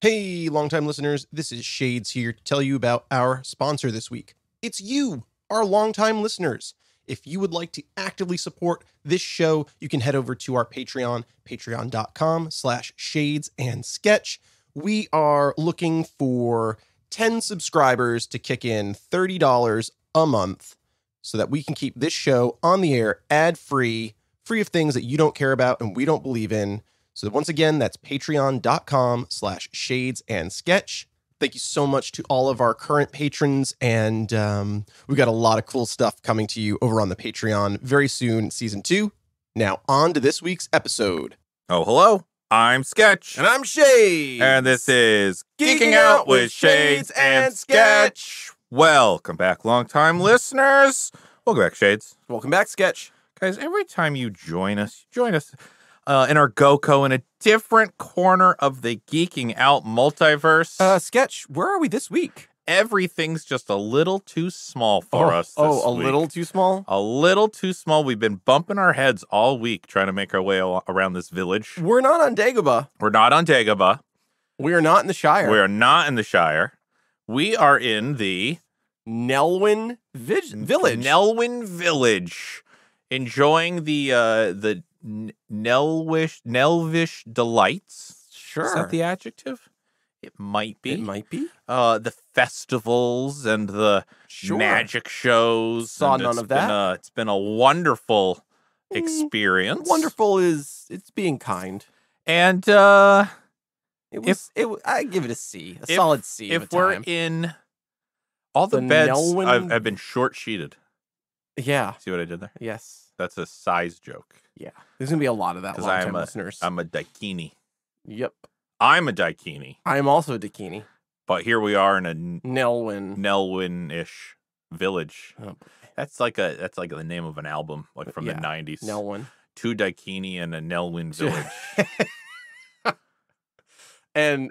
Hey, longtime listeners, this is Shades here to tell you about our sponsor this week. It's you, our longtime listeners. If you would like to actively support this show, you can head over to our Patreon, patreon.com/shadesansketch. We are looking for 10 subscribers to kick in $30 a month so that we can keep this show on the air ad-free, free of things that you don't care about and we don't believe in. So once again, that's patreon.com/shadesansketch. Thank you so much to all of our current patrons. And we got a lot of cool stuff coming to you over on the Patreon very soon, season 2. Now on to this week's episode. Oh, hello. I'm Sketch. And I'm Shades. And this is Geeking Out with Shades and Sketch. Welcome back, longtime listeners. Welcome back, Shades. Welcome back, Sketch. Guys, every time you join us in our GOCO in a different corner of the Geeking Out multiverse. Sketch, where are we this week? Everything's just a little too small for us this week. Little too small? A little too small. We've been bumping our heads all week trying to make our way around this village. We're not on Dagobah. We're not on Dagobah. We are not in the Shire. We are not in the Shire. We are in the Nelwin Village. Nelwin Village. Enjoying the Nelvish delights. Sure. Is that the adjective? It might be. It might be. The festivals and the magic shows. Saw none of that. It's been a wonderful experience. Wonderful it's being kind. And I give it a C. A solid C. If we're in all the beds I've been short sheeted. Yeah. See what I did there? Yes. That's a size joke. Yeah. There's going to be a lot of that, long-time listeners. I'm a daikini. Yep. I'm a daikini. I'm also a daikini. But here we are in a Nelwin-ish village. Oh, that's like the name of an album, like from the 90s. Nelwin. Two daikini and a Nelwin village. and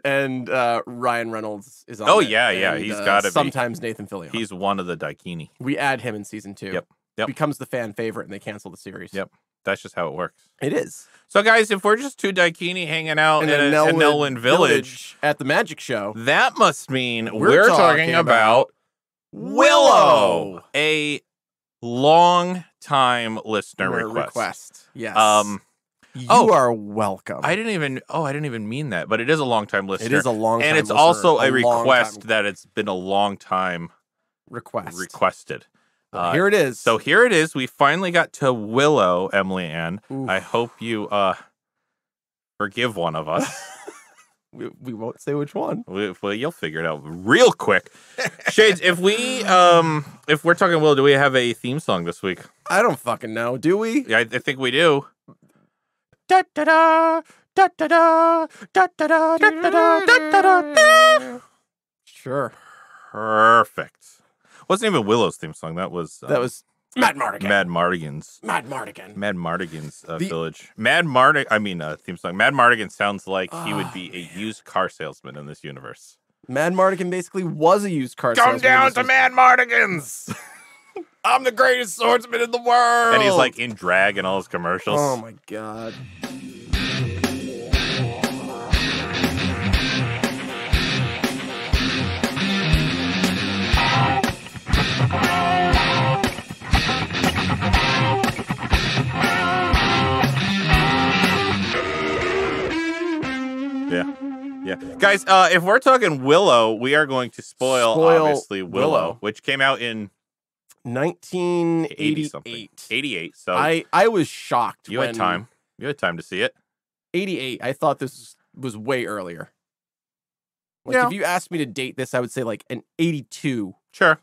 Ryan Reynolds is on Oh, it. yeah. He's got to be. Sometimes Nathan Fillion. He's one of the daikini. We add him in season 2. Yep. Becomes the fan favorite and they cancel the series. Yep. That's just how it works. It is. So, guys, if we're just two daikini hanging out in a Nelwin village at the magic show, that must mean we're talking about Willow, a long-time listener request. Yes. You are welcome. I didn't even mean that, but it is a long-time listener. It is a long-time and it's listener, also a request that it's been a long time requested. Well, here it is. So here it is. We finally got to Willow, Emily Ann. Oof. I hope you forgive one of us. we won't say which one. Well, you'll figure it out real quick. Shades, if we're talking Willow, do we have a theme song this week? I don't fucking know. Do we? Yeah, I think we do. Da da da da da da da da da da da da. Sure. Perfect. Wasn't even Willow's theme song. That was Mad Mardigan. Mad Mardigan's village. Theme song. Mad Mardigan sounds like he would be a used car salesman in this universe. Mad Mardigan basically was a used car salesman. Come down to Mad Mardigan's. I'm the greatest swordsman in the world. And he's like in drag in all his commercials. Oh my god. Yeah. Guys, if we're talking Willow, we are going to spoil obviously Willow, which came out in 1988. 88. So I was shocked. You had time to see it. 88. I thought this was way earlier. If you asked me to date this, I would say like an 82. Sure.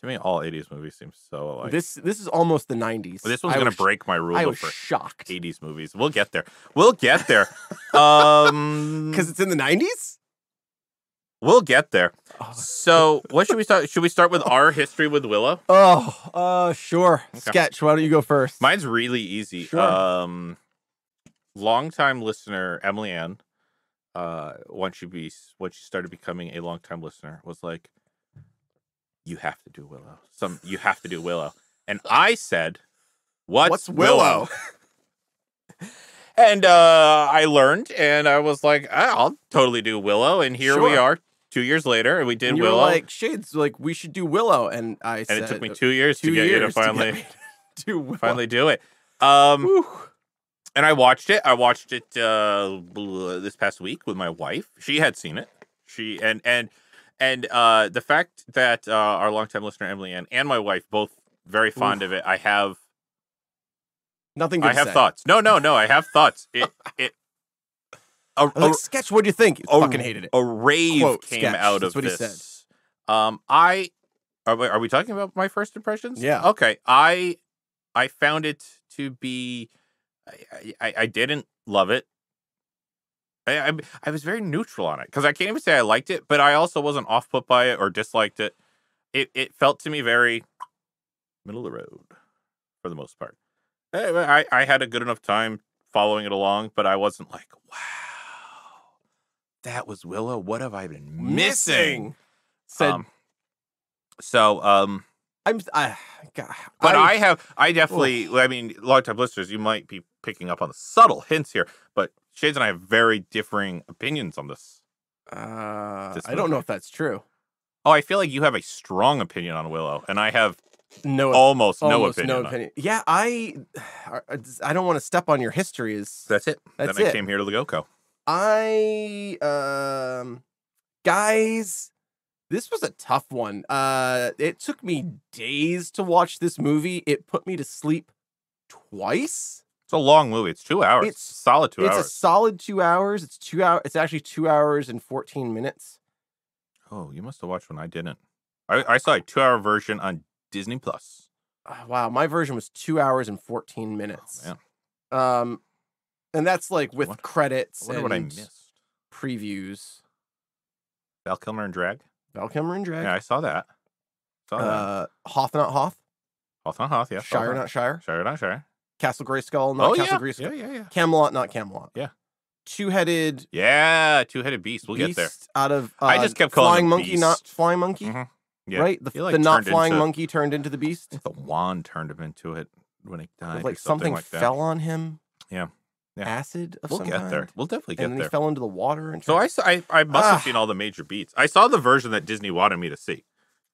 To me, all 80s movies seem so alike. This is almost the 90s. This one's going to break my rule. I was for shocked. 80s movies. We'll get there. Because it's in the 90s? We'll get there. So, what should we start? Should we start with our history with Willow? Sure. Okay. Sketch, why don't you go first? Mine's really easy. Sure. Longtime listener, Emily Ann, once she started becoming a longtime listener, was like, you have to do Willow. You have to do Willow. And I said, what's Willow? And I learned, and I was like, I'll totally do Willow. And here we are 2 years later, and we did and you Willow. were like, Shades, like, we should do Willow. And I said... And it took me 2 years to get you to finally, finally do it. And I watched it. I watched it this past week with my wife. She had seen it. And the fact that our longtime listener, Emily Ann, and my wife, both very fond of it, I have... Nothing good I have thoughts. No, I have thoughts. Sketch, what do you think? You fucking hated it. A rave came out of what this. He said. Are we talking about my first impressions? Yeah. Okay. I found it to be... I didn't love it. I was very neutral on it because I can't even say I liked it, but I also wasn't off put by it or disliked it. It felt to me very middle of the road for the most part. I had a good enough time following it along, but I wasn't like, wow, that was Willow. What have I been missing? I definitely, I mean, long-time listeners, you might be picking up on the subtle hints here, but Shades and I have very differing opinions on this. I don't know if that's true. Oh, I feel like you have a strong opinion on Willow, and I have almost no opinion. Yeah, I don't want to step on your history. That's it. Then I came here to the GOCO. Guys, this was a tough one. It took me days to watch this movie. It put me to sleep twice. It's a long movie. It's 2 hours. It's solid 2 hours. It's a solid 2 hours. It's 2 hours. It's actually 2 hours and 14 minutes. Oh, you must have watched when I didn't. I saw a 2-hour version on Disney Plus. Wow, my version was 2 hours and 14 minutes. Oh, man. And that's like with credits and what I missed. Previews. Val Kilmer and Drag. Yeah, I saw that. Hoth not Hoth. Hoth not Hoth. Yeah. Shire not Shire. Shire not Shire. Castle Grayskull, not Castle Grayskull. Yeah. Camelot, not Camelot. Yeah. Two-headed. Yeah, two-headed beast. We'll get there. Out of I just kept calling flying monkey, beast. not flying monkey. Mm-hmm. Yeah. Right? The not flying monkey turned into the beast. The wand turned him into it when he died. Like something like that. fell on him. Yeah. Acid of some kind. We'll get there. We'll definitely get there. And then he fell into the water. And so I must have seen all the major beats. I saw the version that Disney wanted me to see.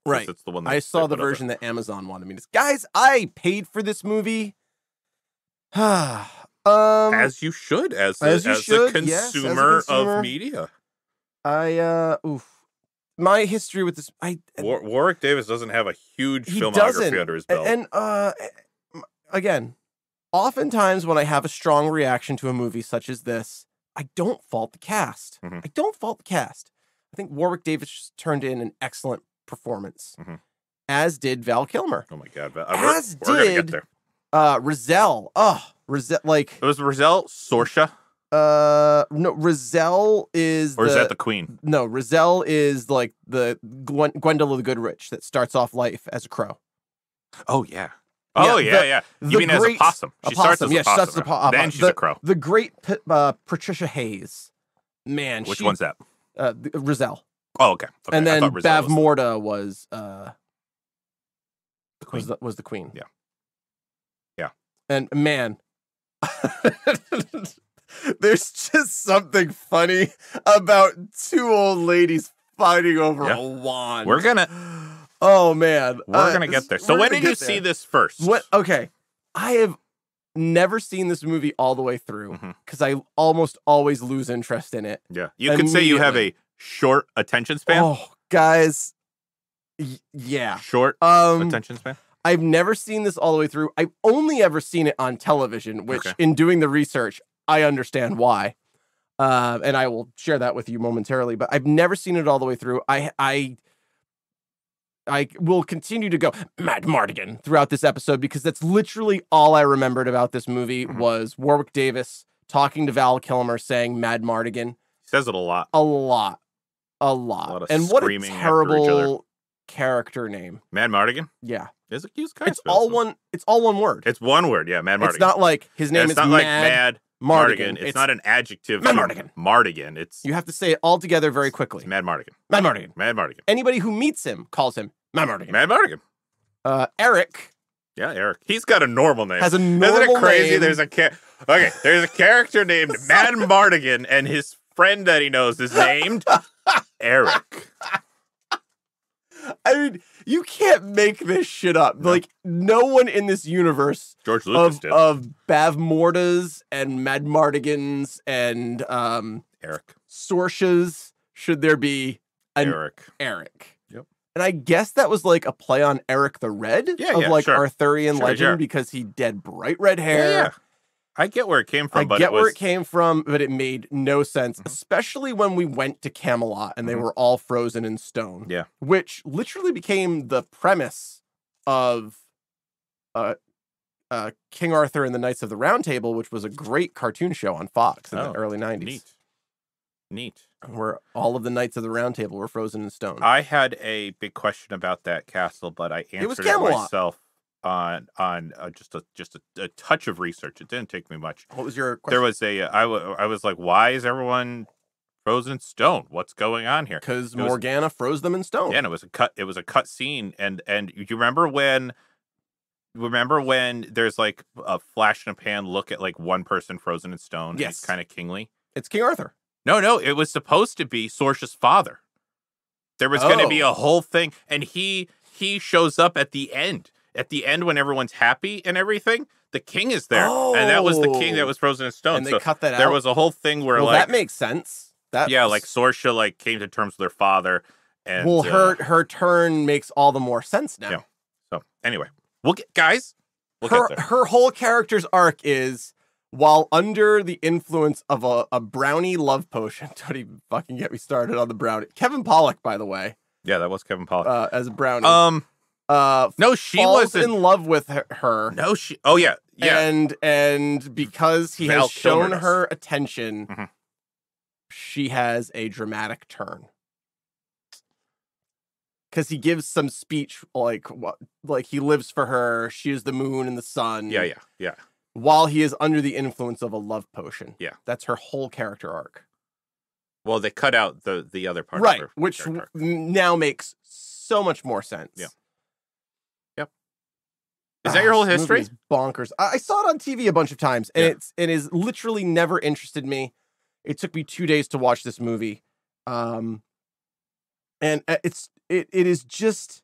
Right. It's the one that I saw the version that Amazon wanted me to see. Guys, I paid for this movie. As you should, as a consumer of media. My history with this, Warwick Davis doesn't have a huge filmography under his belt. And again, oftentimes when I have a strong reaction to a movie such as this, I don't fault the cast. Mm-hmm. I don't fault the cast. I think Warwick Davis turned in an excellent performance, as did Val Kilmer. Oh my God, Val! We're gonna get there. Rizal. Rizal, like it was Rizal Sorsha. No, Rizal is. Or is that the queen? No, Rizal is like the Gwendolyn the Goodrich that starts off life as a crow. Oh yeah. Oh yeah. You mean as a possum? She starts as a possum. Then she's a crow. The great Patricia Hayes. Man, which one's that? Rizal. Oh, okay. And then Bavmorda was the queen. Was the queen. Yeah. And man, there's just something funny about two old ladies fighting over a wand. Oh man, we're gonna get there. So when did you see this first? Okay, I have never seen this movie all the way through because I almost always lose interest in it. Yeah, you could say you have a short attention span. Oh, guys, yeah, short attention span. I've never seen this all the way through. I've only ever seen it on television, which in doing the research, I understand why. And I will share that with you momentarily, but I've never seen it all the way through. I will continue to go Mad Mardigan throughout this episode because that's literally all I remembered about this movie was Warwick Davis talking to Val Kilmer saying Mad Mardigan. He says it a lot. A lot. And what a terrible character name. Mad Mardigan? Yeah. It's all one word. It's one word, yeah, Mad Mardigan. It's not like his name is not like Mad Mardigan. It's not an adjective. Mad Mardigan. Mardigan. You have to say it all together very quickly. It's Mad Mardigan. Mad Mardigan. Mad Mardigan. Anybody who meets him calls him Mad Mardigan. Mad Mardigan. Eric. Yeah, Eric. He's got a normal name. Has a normal name. Isn't it crazy? There's a cat. Okay, there's a character named Mad Mardigan, and his friend that he knows is named Eric. I mean, you can't make this shit up. No. Like, no one in this universe George Lucas did. of Bavmordas and Mad Mardigans and Eric. Sorshas should there be an Eric. Yep. And I guess that was like a play on Eric the Red of like Arthurian legend because he had bright red hair. Yeah. I get where it came from, but it made no sense, especially when we went to Camelot and they were all frozen in stone. Yeah. Which literally became the premise of King Arthur and the Knights of the Round Table, which was a great cartoon show on Fox in the early 90s. Neat. Where all of the Knights of the Round Table were frozen in stone. I had a big question about that castle, but I answered it myself on just a touch of research. It didn't take me much. What was your question? There was I was like, why is everyone frozen in stone? What's going on here? Because Morgana froze them in stone. Yeah, and it was a cut scene, and you remember when there's like a flash and a pan look at like one person frozen in stone? Yes, it's kind of kingly. It's King Arthur. No, it was supposed to be Sorcia's father. There was going to be a whole thing, and he shows up at the end. At the end, when everyone's happy and everything, the king is there, and that was the king that was frozen in stone. And they cut that out. There was a whole thing where that makes sense. Like Sorcia like came to terms with her father, and her turn makes all the more sense now. Yeah. So anyway, we'll get her whole character's arc is, while under the influence of a brownie love potion. Don't even fucking get me started on the brownie. Kevin Pollak, by the way. Yeah, that was Kevin Pollak as a brownie. No, she falls in love with her. No, she. Oh yeah. And because he has shown her attention, she has a dramatic turn. Because he gives some speech like he lives for her. She is the moon and the sun. Yeah. While he is under the influence of a love potion. Yeah. That's her whole character arc. Well, they cut out the other part. Right, which now makes so much more sense. Yeah. Yep. Is that your whole history? Is bonkers. I saw it on TV a bunch of times, and it is literally never interested me. It took me 2 days to watch this movie. And it is just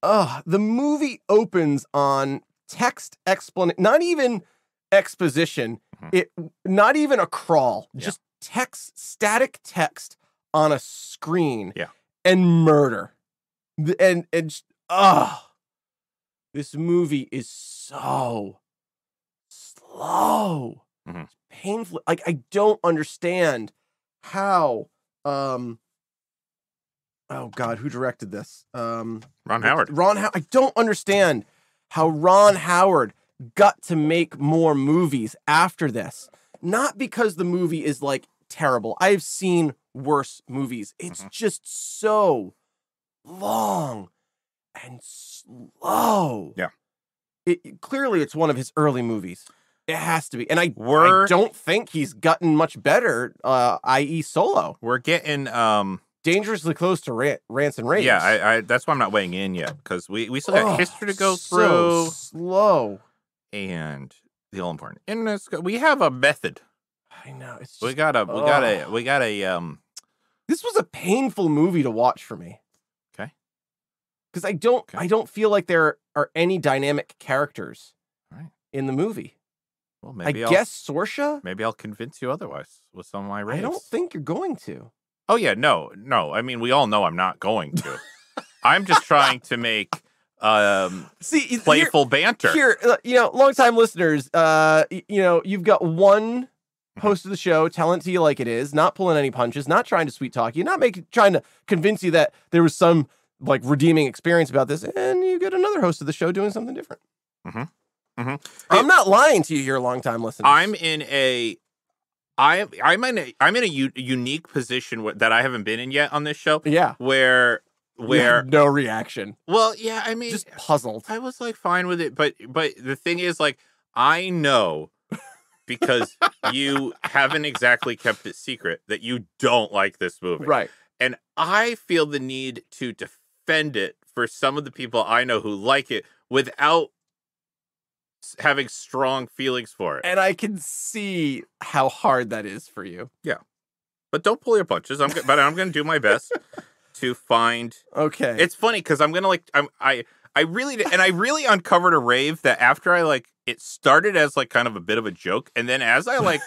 the movie opens on text explanation, not even exposition, not even a crawl, just static text on a screen, and murder, and this movie is so slow, it's painful. Like, I don't understand how. Oh God, who directed this? Ron Howard. I don't understand how Ron Howard got to make more movies after this. Not because the movie is like terrible. I've seen worse movies. It's just so long and slow. Yeah. Clearly it's one of his early movies. It has to be. And I don't think he's gotten much better, i.e. Solo. We're getting dangerously close to Rants and Raves. Yeah, that's why I'm not weighing in yet, because we still got history to go through. So slow. And the all important. And we have a method. I know. It's just, we got a This was a painful movie to watch for me. Okay. Because I don't feel like there are any dynamic characters in the movie. Well, maybe I guess Sorcia? Maybe I'll convince you otherwise with some of my raves. I don't think you're going to. Oh, yeah, no. I mean, we all know I'm not going to. I'm just trying to make playful banter. Here, longtime listeners, you've got one host of the show telling it to you like it is, not pulling any punches, not trying to sweet talk you, not trying to convince you that there was some like redeeming experience about this, and you get another host of the show doing something different. I'm not lying to you here, longtime listeners. I'm in a unique position that I haven't been in yet on this show. Yeah, where no reaction. Well, yeah, I mean, just puzzled. I was like fine with it, but the thing is, like, I know because you haven't exactly kept it secret that you don't like this movie, right? And I feel the need to defend it for some of the people I know who like it without having strong feelings for it. And I can see how hard that is for you. But don't pull your punches. I'm going to do my best to find. Okay. It's funny because I'm going to I really uncovered a rave that after it started as kind of a bit of a joke, and then as I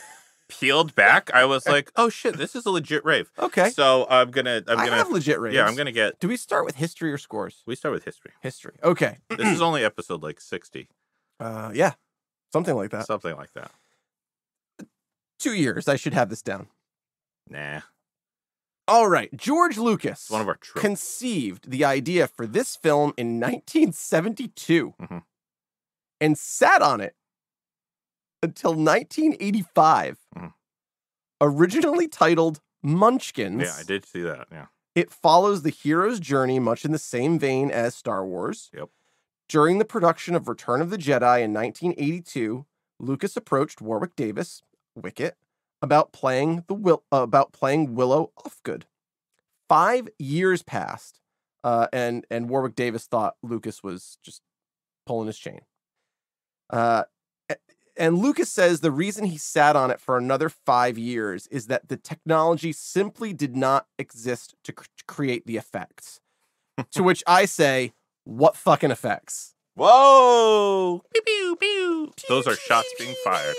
peeled back, I was like, oh shit, this is a legit rave. Okay. So I have legit raves. Yeah, I'm gonna get. Do we start with history or scores? We start with history. History. Okay. This is only episode 60. Yeah, something like that. Something like that. 2 years. I should have this down. Nah. All right. George Lucas One of our tropes. conceived the idea for this film in 1972 and sat on it until 1985. Originally titled Munchkins. Yeah, I did see that. Yeah. It follows the hero's journey much in the same vein as Star Wars. Yep. During the production of Return of the Jedi in 1982, Lucas approached Warwick Davis, Wicket, about playing Willow Offgood. 5 years passed, and Warwick Davis thought Lucas was just pulling his chain. And Lucas says the reason he sat on it for another 5 years is that the technology simply did not exist to create the effects. To which I say, what fucking effects? Whoa! Pew, pew, pew. Those are shots being fired.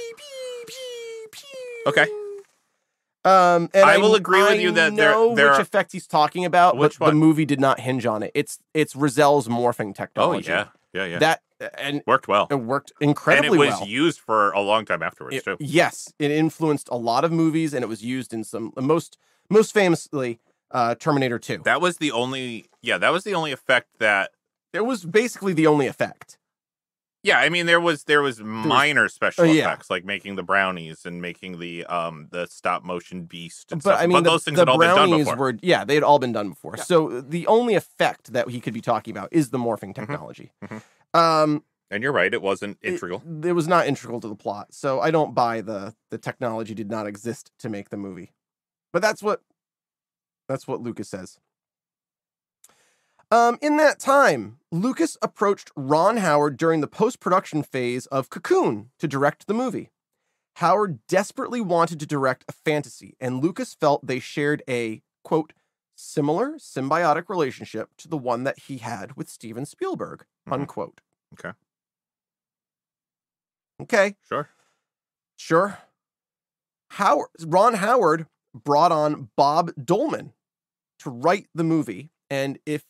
Okay. And I will agree with you that there there which are... effect he's talking about, Which but one? the movie did not hinge on it. It's Rizzel's morphing technology. Oh yeah. That and Worked well. it worked incredibly and it was well. used for a long time afterwards too. Yes, it influenced a lot of movies, and it was used in some most famously Terminator 2. That was the only effect that. It was basically the only effect. Yeah, I mean there was minor special effects like making the brownies and making the stop motion beast and stuff. I mean, but those things had all been done before. They had all been done before. Yeah. So the only effect that he could be talking about is the morphing technology. And you're right, it wasn't integral. It was not integral to the plot. So I don't buy the technology did not exist to make the movie. But that's what Lucas says. In that time, Lucas approached Ron Howard during the post-production phase of Cocoon to direct the movie. Howard desperately wanted to direct a fantasy, and Lucas felt they shared a, quote, similar symbiotic relationship to the one that he had with Steven Spielberg, unquote. Okay. Sure. Ron Howard brought on Bob Dolman to write the movie, and if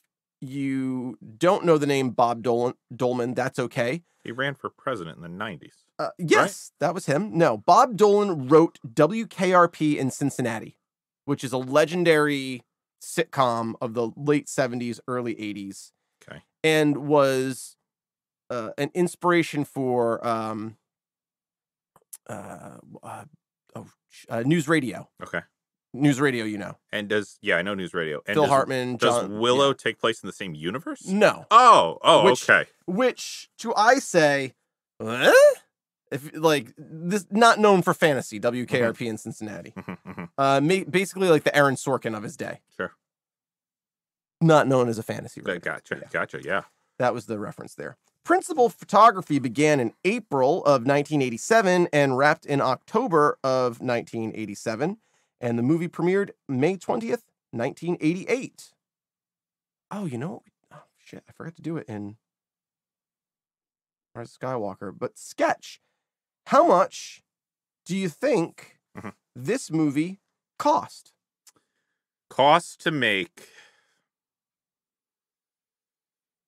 you don't know the name Bob Dolman, that's okay. He ran for president in the 90s. Yes, right? That was him. No, Bob Dolan wrote WKRP in Cincinnati, which is a legendary sitcom of the late 70s, early 80s. Okay. And was an inspiration for news radio. Okay. News radio, you know. And I know news radio. And Phil Hartman. Does Willow take place in the same universe? No. Okay. Which I say, if this, not known for fantasy, WKRP in Cincinnati. Basically like the Aaron Sorkin of his day. Sure. Not known as a fantasy writer. Gotcha. Yeah. That was the reference there. Principal photography began in April of 1987 and wrapped in October of 1987. And the movie premiered May 20th, 1988. Oh, you know, shit, I forgot to do it in Rise of Skywalker. But sketch, how much do you think this movie cost? Cost to make.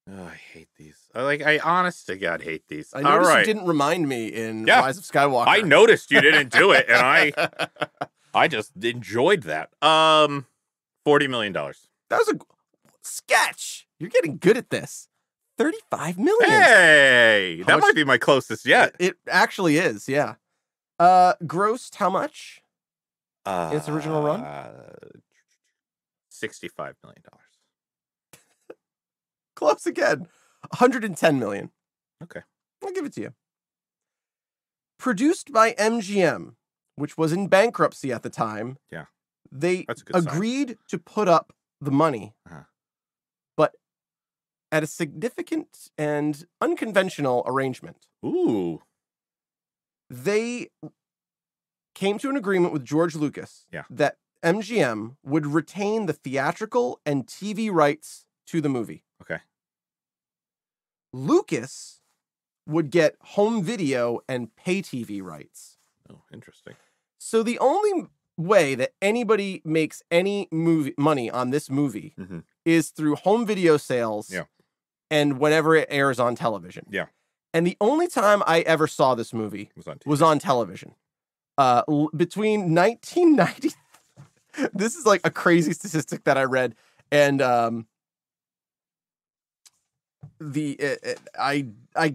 Oh, I hate these. I honest to God hate these. I noticed you didn't remind me in Rise of Skywalker. I noticed you didn't do it, and I just enjoyed that. $40 million. That was a sketch. You're getting good at this. $35 million. Hey, that might be my closest yet. It actually is, yeah. Grossed how much? Its original run? $65 million. Close again. $110 million. Okay. I'll give it to you. Produced by MGM, which was in bankruptcy at the time. Yeah. They agreed to put up the money. But at a significant and unconventional arrangement. Ooh. They came to an agreement with George Lucas that MGM would retain the theatrical and TV rights to the movie. Okay. Lucas would get home video and pay TV rights. Oh, interesting. So the only way that anybody makes any money on this movie is through home video sales and whenever it airs on television. Yeah. And the only time I ever saw this movie was on television. Between 1990... This is like a crazy statistic that I read, and I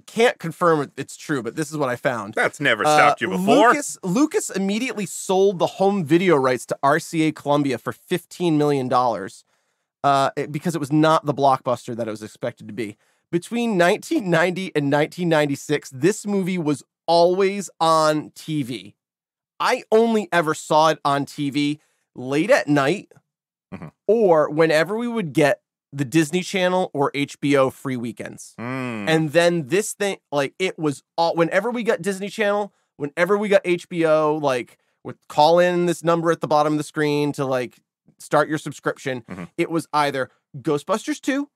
can't confirm it's true, but this is what I found. That's never stopped you before. Lucas immediately sold the home video rights to RCA Columbia for $15 million because it was not the blockbuster that it was expected to be. Between 1990 and 1996, this movie was always on TV. I only ever saw it on TV late at night or whenever we would get the Disney Channel or HBO free weekends. And then this thing, like, it was all, whenever we got Disney Channel, whenever we got HBO, like, would call in this number at the bottom of the screen to, like, start your subscription. It was either Ghostbusters 2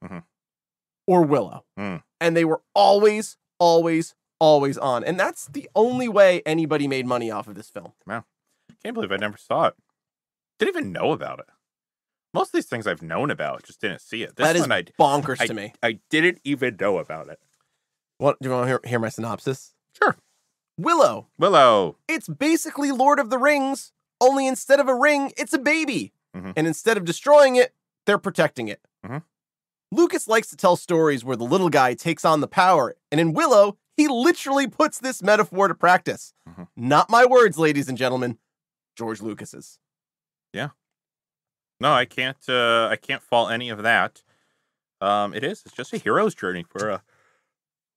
or Willow. And they were always on. And that's the only way anybody made money off of this film. Wow. Can't believe I never saw it. Didn't even know about it. Most of these things I've known about, just didn't see it. This that is bonkers to me. I didn't even know about it. What, do you want to hear my synopsis? Sure. Willow. It's basically Lord of the Rings, only instead of a ring, it's a baby. And instead of destroying it, they're protecting it. Lucas likes to tell stories where the little guy takes on the power, and in Willow, he literally puts this metaphor to practice. Not my words, ladies and gentlemen. George Lucas's. Yeah. No, I can't fault any of that. It's just a hero's journey for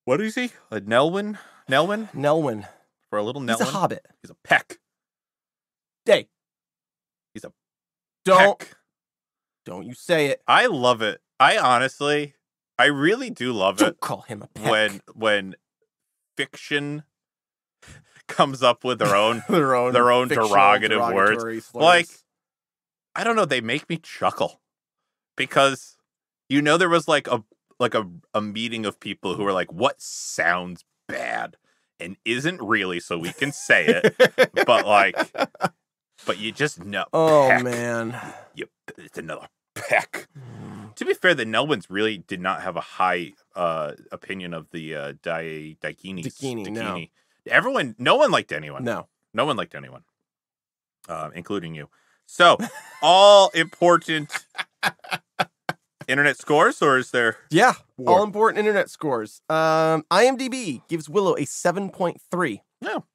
what is he? A Nelwin? For a little Nelwin. He's a hobbit. He's a peck. Day. He's a peck. Don't you say it. I love it. I really do love Don't it. Call him a peck. When fiction comes up with their own derogative words. Slurs. Like, I don't know, they make me chuckle because there was like a meeting of people who were like, what sounds bad and isn't really, so we can say it, but you just know. Oh peck. Man, it's another peck. To be fair, the Nelwins really did not have a high opinion of the Daikini. No. No one liked anyone. No one liked anyone, including you. So, all important internet scores, or is there? Yeah, all important internet scores. IMDb gives Willow a 7.3. No.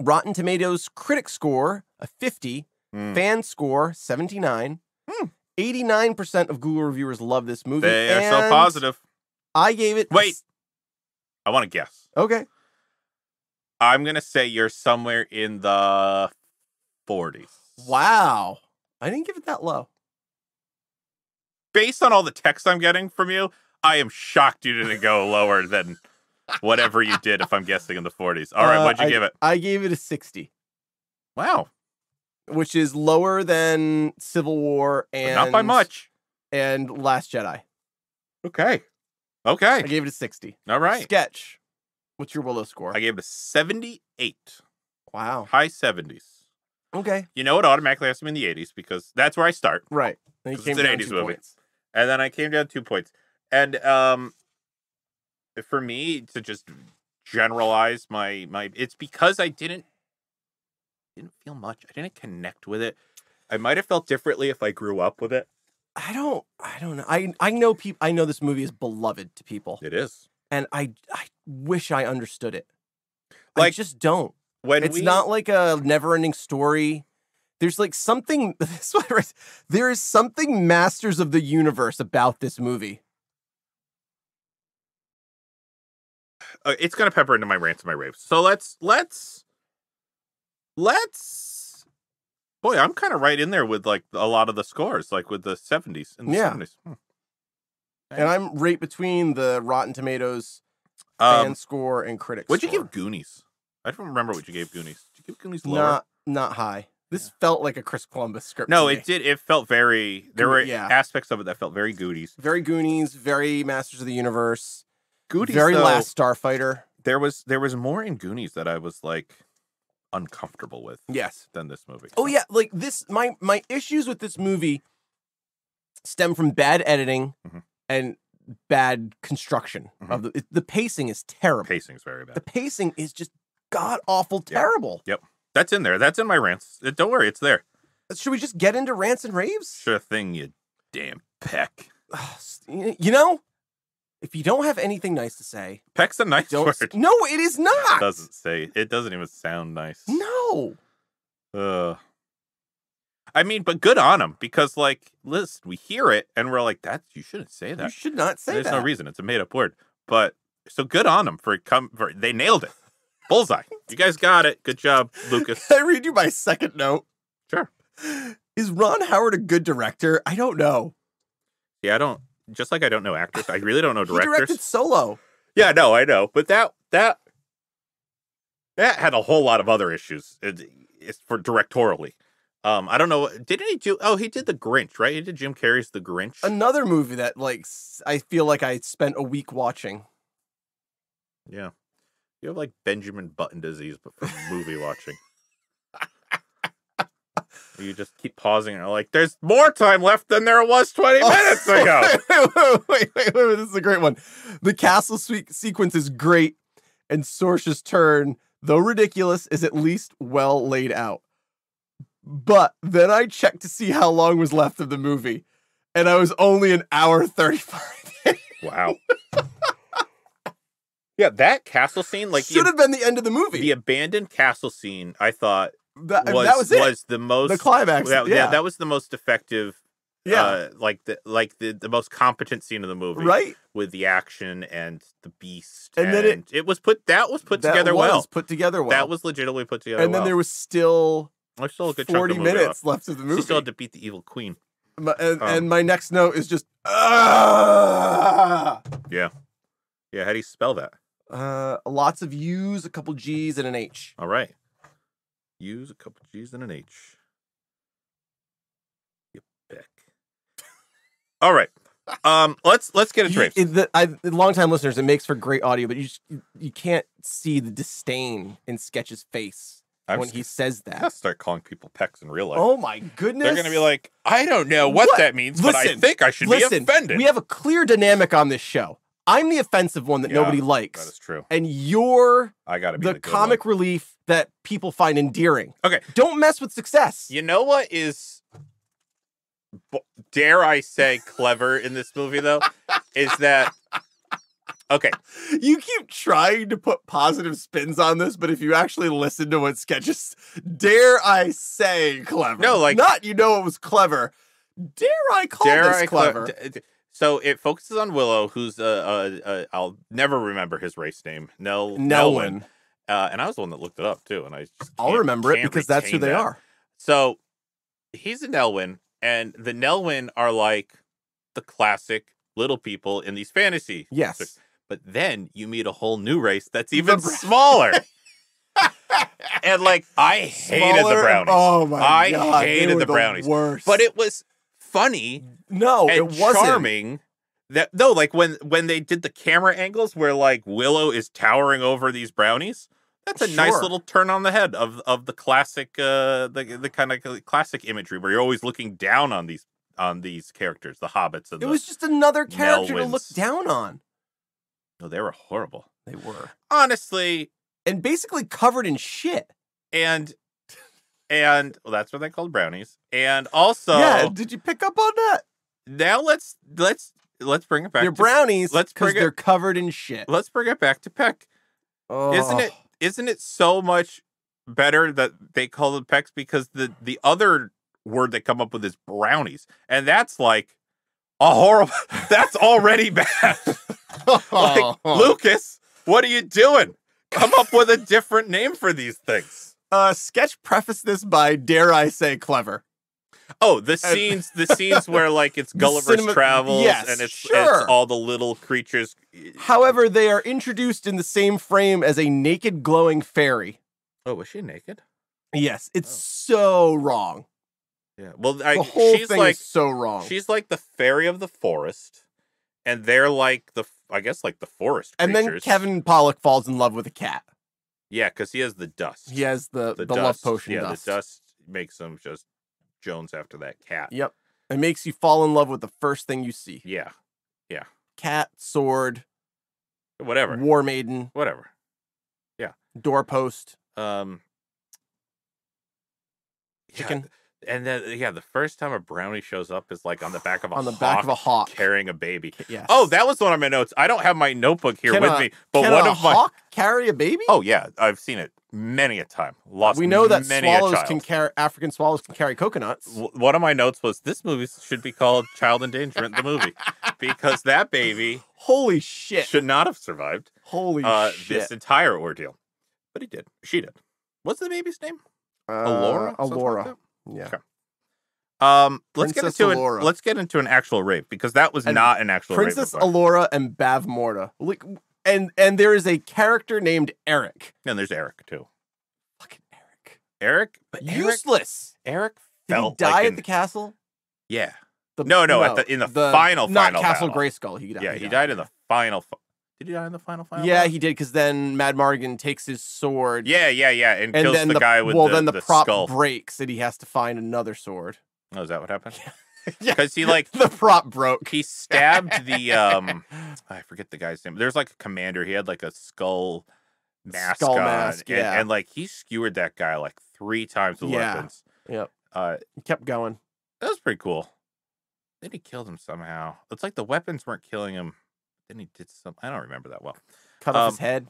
Rotten Tomatoes critic score a 50. Fan score 79. 89% of Google reviewers love this movie. They are so positive. I gave it. Wait, I want to guess. Okay. I'm gonna say you're somewhere in the 40s. Wow. I didn't give it that low. Based on all the text I'm getting from you, I am shocked you didn't go lower than whatever you did if I'm guessing in the 40s. All right, what'd you give it? I gave it a 60. Wow. Which is lower than Civil War and... But not by much. And Last Jedi. Okay. I gave it a 60. All right. Sketch. What's your Willow score? I gave it a 78. Wow. High 70s. Okay. It automatically has to be in the 80s because that's where I start. Right. Then it's an 80s movie. Points. And then I came down 2 points. And for me to just generalize my it's because I didn't feel much. I didn't connect with it. I might have felt differently if I grew up with it. I don't know. I know people. I know this movie is beloved to people. It is. And I wish I understood it. I just don't. It's not like a never-ending story. There's like something. There is something Masters of the Universe about this movie. It's gonna pepper into my rants and my raves. So let's. Boy, I'm kind of right in there with like a lot of the scores, like with the 70s and the 70s. And I'm right between the Rotten Tomatoes fan score and critic What'd you score. give Goonies? I don't remember what you gave Goonies. Did you give Goonies lower? Not high. This felt like a Chris Columbus script. No, to it me. did. It felt very. There were aspects of it that felt very Goonies. Very Goonies. Very Masters of the Universe. Goonies. Very Last Starfighter. There was more in Goonies that I was like uncomfortable with. Yes. Than this movie. Oh yeah, like this. My issues with this movie stem from bad editing and bad construction of the pacing is terrible. Pacing's very bad. The pacing is just god awful terrible. Yep. That's in there. That's in my rants. Don't worry, it's there. Should we just get into rants and raves? Sure thing, you damn Peck. You know, if you don't have anything nice to say, Peck's a nice word. No, it is not. It doesn't say. It doesn't even sound nice. No. I mean, but good on him because, like, listen, we hear it and we're like, you shouldn't say that. You should not say that. There's no reason. It's a made up word. But so good on them for they nailed it. Bullseye. You guys got it. Good job, Lucas. Can I read you my second note? Sure. Is Ron Howard a good director? I don't know. Yeah, I don't. Just like I don't know actors, I really don't know directors. He directed Solo. Yeah, no, I know, but that had a whole lot of other issues. It's for directorially. I don't know. Didn't he do? Oh, he did The Grinch, right? He did Jim Carrey's The Grinch. Another movie that, like, I feel like I spent a week watching. Yeah, you have like Benjamin Button disease, but for movie watching. You just keep pausing and are like, there's more time left than there was 20 minutes ago. Wait, this is a great one. The castle sequence is great, and Sorce's turn, though ridiculous, is at least well laid out. But then I checked to see how long was left of the movie, and I was only an hour 35. Wow. Yeah, that castle scene, like, should have been the end of the movie. The abandoned castle scene, I thought, that was it. Was the most the climax. Yeah, that was the most effective. Yeah, like the most competent scene of the movie, right? With the action and the beast, and then it was put together well. Put together well. That was legitimately put together. And then there was still a good 40 minutes left of the movie. She still had to beat the evil queen. And my next note is just yeah. How do you spell that? Lots of U's, a couple G's, and an H. All right. Use a couple G's and an H. You beck. All right. Let's get a trace. Long-time listeners, it makes for great audio, but you can't see the disdain in Sketch's face when he says that. I'll start calling people pecks in real life. Oh my goodness. They're going to be like, I don't know what that means, but I think I should be offended. We have a clear dynamic on this show. I'm the offensive one that nobody likes. That is true. And you're the comic relief that people find endearing. Okay. Don't mess with success. You know what is, dare I say, clever in this movie, though? Is that, okay. You keep trying to put positive spins on this, but if you actually listen to what Sketches, dare I say clever. No, like. Not it was clever. Dare I call this clever. So it focuses on Willow, who's I'll never remember his race name, Nelwin. And I was the one that looked it up too, and I'll remember it because that's who they are. So he's a Nelwin, and the Nelwin are like the classic little people in these fantasy. Yes, but then you meet a whole new race that's even smaller. And like I hated the brownies. Oh my God, I hated the brownies. Worst. But it was funny. No, and it wasn't. Charming. Like when they did the camera angles where like Willow is towering over these brownies, that's a nice little turn on the head of the classic the kind of classic imagery where you're always looking down on these characters, the hobbits. And it was just another character to Nelwins. look down on. No, they were horrible. They were honestly, and basically covered in shit. And well, that's what they called brownies. And also, yeah, did you pick up on that? Now let's bring it back. They're brownies because they're covered in shit. Let's bring it back to Peck. Oh. Isn't it so much better that they call them Pecks because the other word they come up with is brownies, and that's like a horrible. That's already bad. Like Lucas, what are you doing? Come up with a different name for these things. Sketch prefaced this by, dare I say, clever. Oh, the scenes where like it's Gulliver's Travels, yes, and it's sure. all the little creatures. However, they are introduced in the same frame as a naked glowing fairy. Oh, was she naked? Yes, it's so wrong. Yeah, well, The whole thing is so wrong. She's like the fairy of the forest, and they're like the forest creatures. And then Kevin Pollak falls in love with a cat. Yeah, because he has the dust. He has the dust. love potion Yeah, dust. the dust makes him just Jones after that cat. Yep. It makes you fall in love with the first thing you see. Yeah. Yeah. Cat, sword, whatever. War Maiden. Whatever. Yeah. Doorpost. Chicken. And then the first time a brownie shows up is like on the back of a hawk carrying a baby. Yes. Oh, that was one of my notes. I don't have my notebook here with me, but can one a of my hawk carry a baby? Oh yeah, I've seen it many a time. We know that African swallows can carry coconuts. One of my notes was this movie should be called Child Endangerment the movie because that baby, holy shit, should not have survived. Holy shit, this entire ordeal, but he did. She did. What's the baby's name? Alora. Alora. Yeah. Okay. Let's get into an actual rape because that was not an actual Princess rape. Alora and Bav Morta. And there is a character named Eric. And there's Eric too. Fucking Eric. Eric, but useless. Eric felt Did he die at the castle? Yeah. No, in the final not Castle battle. Grayskull. He died. Yeah, he died in the final. Did he die in the final? Yeah, battle? he did because then Mad Morgan takes his sword. Yeah, and kills then the guy with the prop skull. breaks and he has to find another sword. Oh, is that what happened? Yeah, because he the prop broke. He stabbed the I forget the guy's name. There's like a commander. He had like a skull mask on, and like he skewered that guy like 3 times with weapons. Yep. He kept going. That was pretty cool. Then he killed him somehow. It's like the weapons weren't killing him. Then he did some. I don't remember that well. Cut off his head.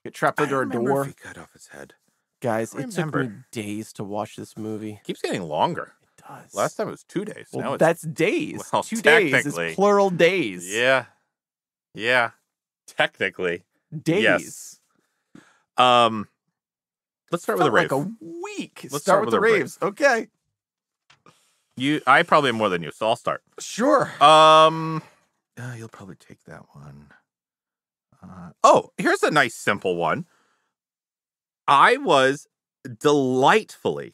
Get trapped under a door. If he cut off his head. Guys, it took me days to watch this movie. It keeps getting longer. It does. Last time it was 2 days. Well, now that's days. Well, 2 days is plural days. Yeah. Yeah. Technically. Days. Yes. Let's start with the rave. Like a week. Let's start with the raves. Okay. I probably have more than you, so I'll start. Sure. You'll probably take that one. Here's a nice simple one. I was delightfully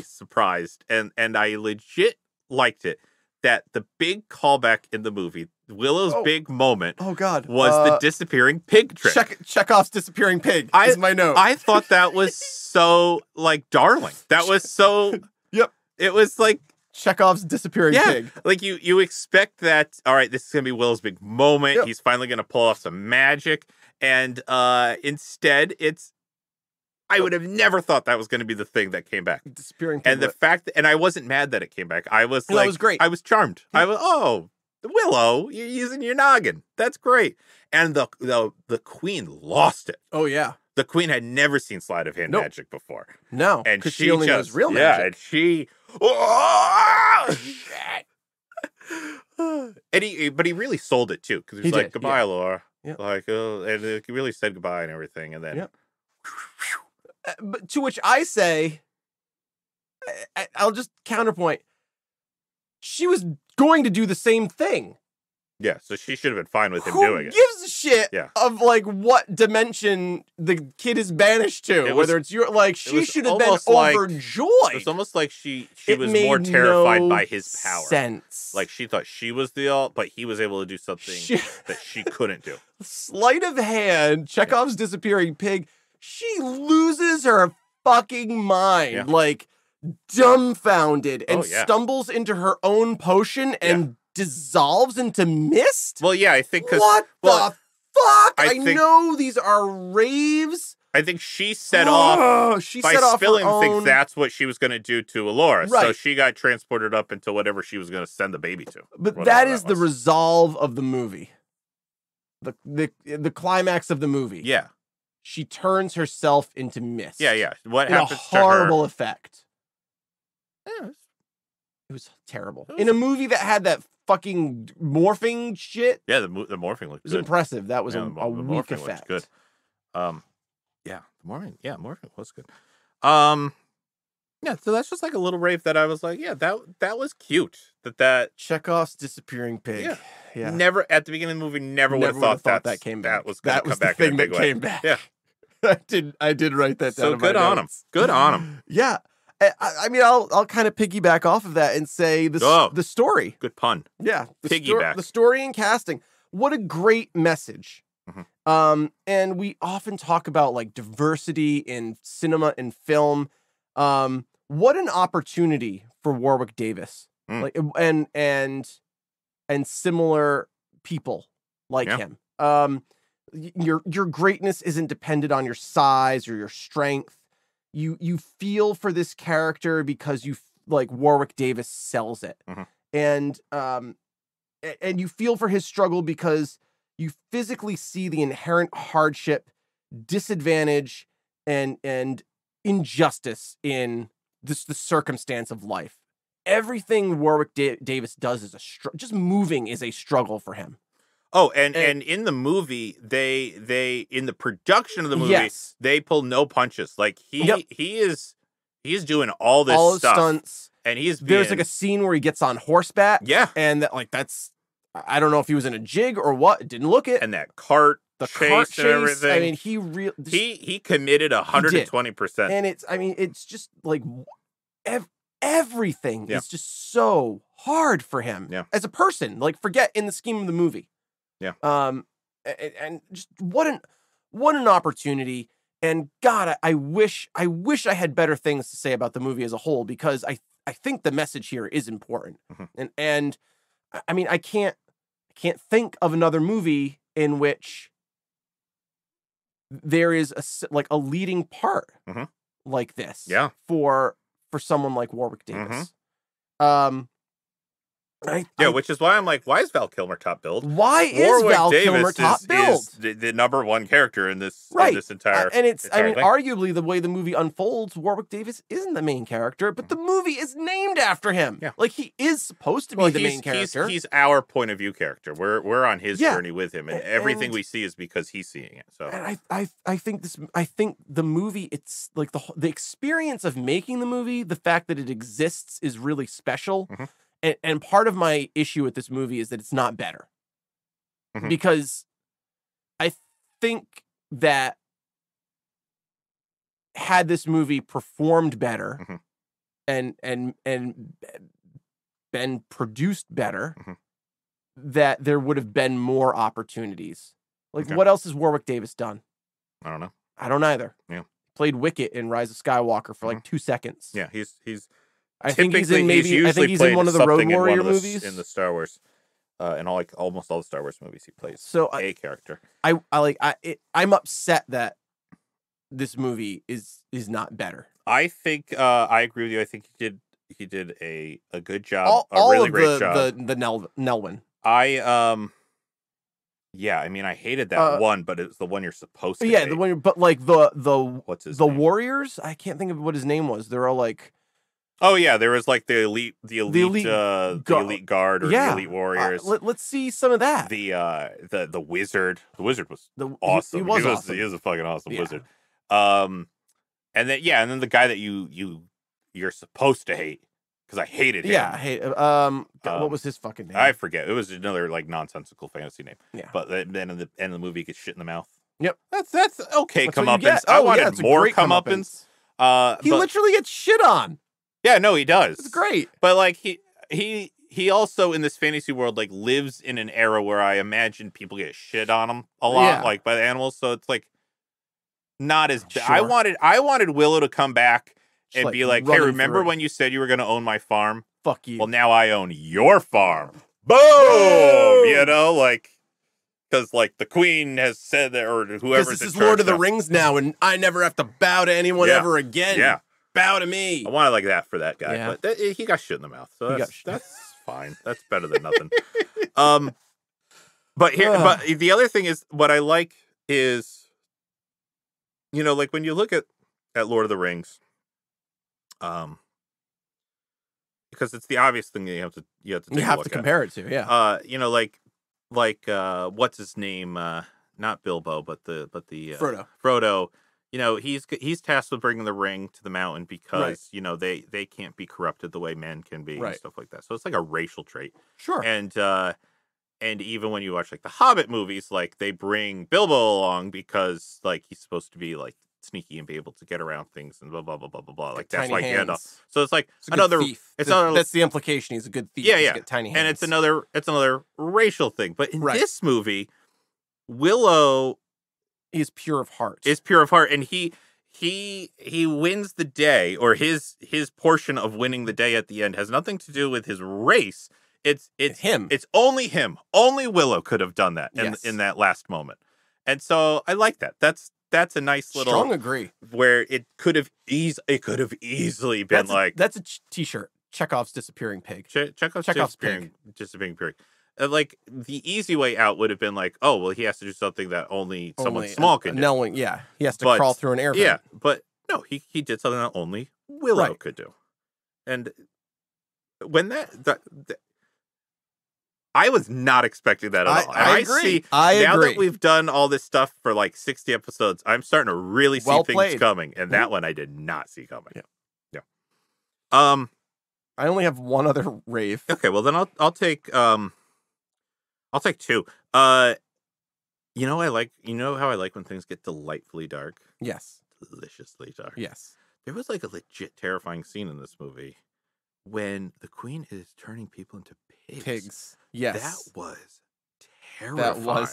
surprised, and I legit liked it, that the big callback in the movie, Willow's big moment, was the disappearing pig trick. Chekhov's disappearing pig is my note. I thought that was so, like, darling. That was so... Yep. It was like... Chekhov's disappearing pig. Like you expect that, all right, this is going to be Willow's big moment. Yep. He's finally going to pull off some magic. And instead, I would have never thought that was going to be the thing that came back. Disappearing pig. And the fact that, and I wasn't mad that it came back. I was that was great. I was charmed. I was, Willow, you're using your noggin. That's great. And the queen lost it. Oh, yeah. The queen had never seen sleight of hand magic before. No, and she only knows real magic. Yeah, and she... Oh, shit. But he really sold it, too, because he was like, goodbye, Laura. Yep. Like, and he really said goodbye and everything, and then... Yep. But to which I say, I'll just counterpoint, she was going to do the same thing. Yeah, so she should have been fine with him doing it. Who gives a shit of, like, what dimension the kid is banished to? Whether it's your, like, she should have been overjoyed. It's almost like she was more terrified by his power. Sense. Like, she thought she was the alt, but he was able to do something that she couldn't do. Sleight of hand, Chekhov's disappearing pig, she loses her fucking mind. Like, dumbfounded, and stumbles into her own potion and dissolves into mist? Well, yeah, I think because... What the fuck? I know these are raves. I think she set off by spilling things. That's what she was going to do to Alora. Right. So she got transported up into whatever she was going to send the baby to. But that is the resolve of the movie. The climax of the movie. Yeah. She turns herself into mist. Yeah. What happens to her? Horrible effect. Yeah, it was terrible. In a movie that had that fucking morphing shit. Yeah, the morphing looked good. It was impressive. That was a weak effect. Good. Morphing was good. Yeah, so that's just like a little rave that I was like, yeah, that was cute. That Chekhov's disappearing pig. Yeah. Yeah. Never at the beginning of the movie, never would have thought that came back. That was going to come back in a big way. Came back. Yeah. I did write that down. So good on him. Good on him. Yeah. I mean, I'll kind of piggyback off of that and say the story. Good pun. Yeah. Piggyback. The story and casting. What a great message. Mm-hmm. And we often talk about like diversity in cinema and film. What an opportunity for Warwick Davis. Like and similar people like him. Your greatness isn't dependent on your size or your strength. You feel for this character because like Warwick Davis sells it. And you feel for his struggle because you physically see the inherent hardship, disadvantage, and injustice in the circumstance of life. Everything Warwick Davis does is just moving is a struggle for him. Oh, and in the movie, they in the production of the movie, they pull no punches. Like he's doing all this stuff, stunts, and there's like a scene where he gets on horseback, and that's I don't know if he was in a jig or what. It didn't look it, and that cart chase and everything. I mean, he committed 120%, and it's just like everything is just so hard for him as a person. Like, forget in the scheme of the movie. Yeah. And just what an opportunity. And God, I wish I had better things to say about the movie as a whole, because I think the message here is important. And I mean, I can't think of another movie in which there is a leading part like this. For someone like Warwick Davis. Which is why I'm like, why is Val Kilmer top billed? Why is Val Kilmer top billed? Is the number one character in this entire and it's entire thing. Arguably the way the movie unfolds, Warwick Davis isn't the main character, but the movie is named after him. Like, he is supposed to be the main character. He's our point of view character. We're on his journey with him, and everything we see is because he's seeing it. So and I think the movie, it's like the experience of making the movie, the fact that it exists is really special. And part of my issue with this movie is that it's not better. Because I think that had this movie performed better and been produced better, that there would have been more opportunities. Like, what else has Warwick Davis done? I don't know. I don't either. Yeah. Played Wicket in Rise of Skywalker for like 2 seconds. Yeah, he's I think he's in one of the Road Warrior movies in the Star Wars, and almost all the Star Wars movies he plays. So a character. I'm upset that this movie is not better. I think I agree with you. I think he did a good job, a really great job. The Nelwin. I mean, I hated that one, but it's the one you're supposed to. Yeah, hate. the one. But like the what's his name? Warriors. I can't think of what his name was. They're all like. Oh yeah, there was like the elite guard or the elite warriors. Let's see some of that. The wizard. The wizard was awesome. He was awesome. He was a fucking awesome wizard. And then the guy that you're supposed to hate, because I hated him. Yeah, I hate. What was his fucking name? I forget. It was another like nonsensical fantasy name. Yeah. But then in the end of the movie, he gets shit in the mouth. Yep. That's okay. Comeuppance. I wanted more comeuppance. He literally gets shit on. Yeah, no, he does. It's great. But like he also in this fantasy world like lives in an era where I imagine people get shit on him a lot, like by the animals. So it's like not as sure. I wanted Willow to come back and be like, hey, remember when you said you were gonna own my farm? Fuck you. Well, now I own your farm. Boom! You know, like, because like the queen has said that, or whoever's this is Lord of the Rings now, and I never have to bow to anyone ever again. Yeah. Bow to me. I wanted like that for that guy, but he got shit in the mouth, so that's fine. That's better than nothing. But the other thing is, what I like is, you know, like when you look at Lord of the Rings, because it's the obvious thing that you have to compare it to, you know, like what's his name? Not Bilbo, but the Frodo. Frodo. he's tasked with bringing the ring to the mountain because Right. they can't be corrupted the way men can be and Right. stuff like that. So it's like a racial trait. Sure. And even when you watch like the Hobbit movies, like they bring Bilbo along because like he's supposed to be like sneaky and be able to get around things and blah blah blah blah blah blah. Like that's why Gandalf. So it's like another thief. It's another. That's the implication. He's a good thief. Yeah, He's yeah. got tiny hands. And it's another racial thing. But in Right. this movie, Willow is pure of heart. And he wins the day, or his portion of winning the day at the end has nothing to do with his race. It's him. It's only him. Only Willow could have done that in that last moment. And so I like that. That's a nice little strong agree. Where it could have easily been that's a t-shirt. Chekhov's disappearing pig. Chekhov's pig. Disappearing pig. Like the easy way out would have been like, oh well, he has to do something that only someone small can do. Nelwin, yeah, he has to crawl through an air vent. Yeah, but no, he did something that only Willow could do. And when I was not expecting that at all. I agree. Now that we've done all this stuff for like 60 episodes, I'm starting to really see things coming, and that one I did not see coming. Yeah. I only have one other rave. Okay, well then I'll take two. You know how I like when things get delightfully dark? Yes. Deliciously dark. Yes. There was like a legit terrifying scene in this movie when the queen is turning people into pigs. Yes. That was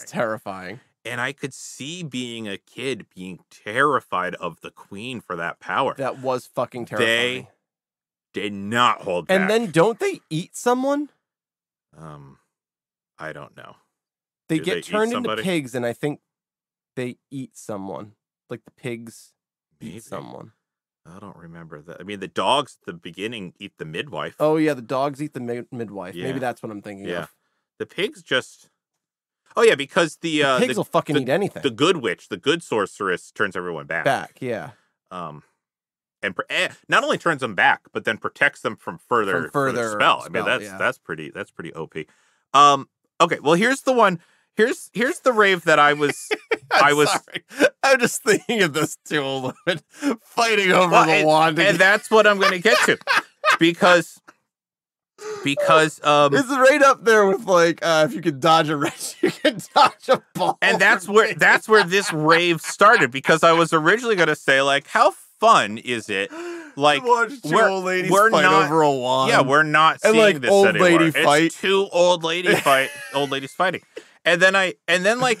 terrifying. And I could see being a kid being terrified of the queen for that power. That was fucking terrifying. They did not hold back. And then don't they eat someone? I don't know. They get turned into pigs, and I think they eat someone. Like the pigs eat someone. I don't remember that. I mean, the dogs at the beginning eat the midwife. Oh, yeah, the dogs eat the midwife. Yeah. Maybe that's what I'm thinking of. The pigs just... Oh, yeah, because the pigs will fucking eat anything. The good witch, the good sorceress, turns everyone back. Yeah. And not only turns them back, but then protects them from further spell. I mean, that's pretty OP. Okay, well, here's the one... Here's the rave that I was... Sorry. I'm just thinking of those two old women fighting over the wand. And that's what I'm going to get to. Because it's right up there with like if you can dodge a wrench, you can dodge a ball. And that's where this rave started, because I was originally going to say like, how fun is it? Like two old ladies fight over a wand. Yeah, we're not seeing like this old anymore. Lady fight. It's two old ladies fighting. And then like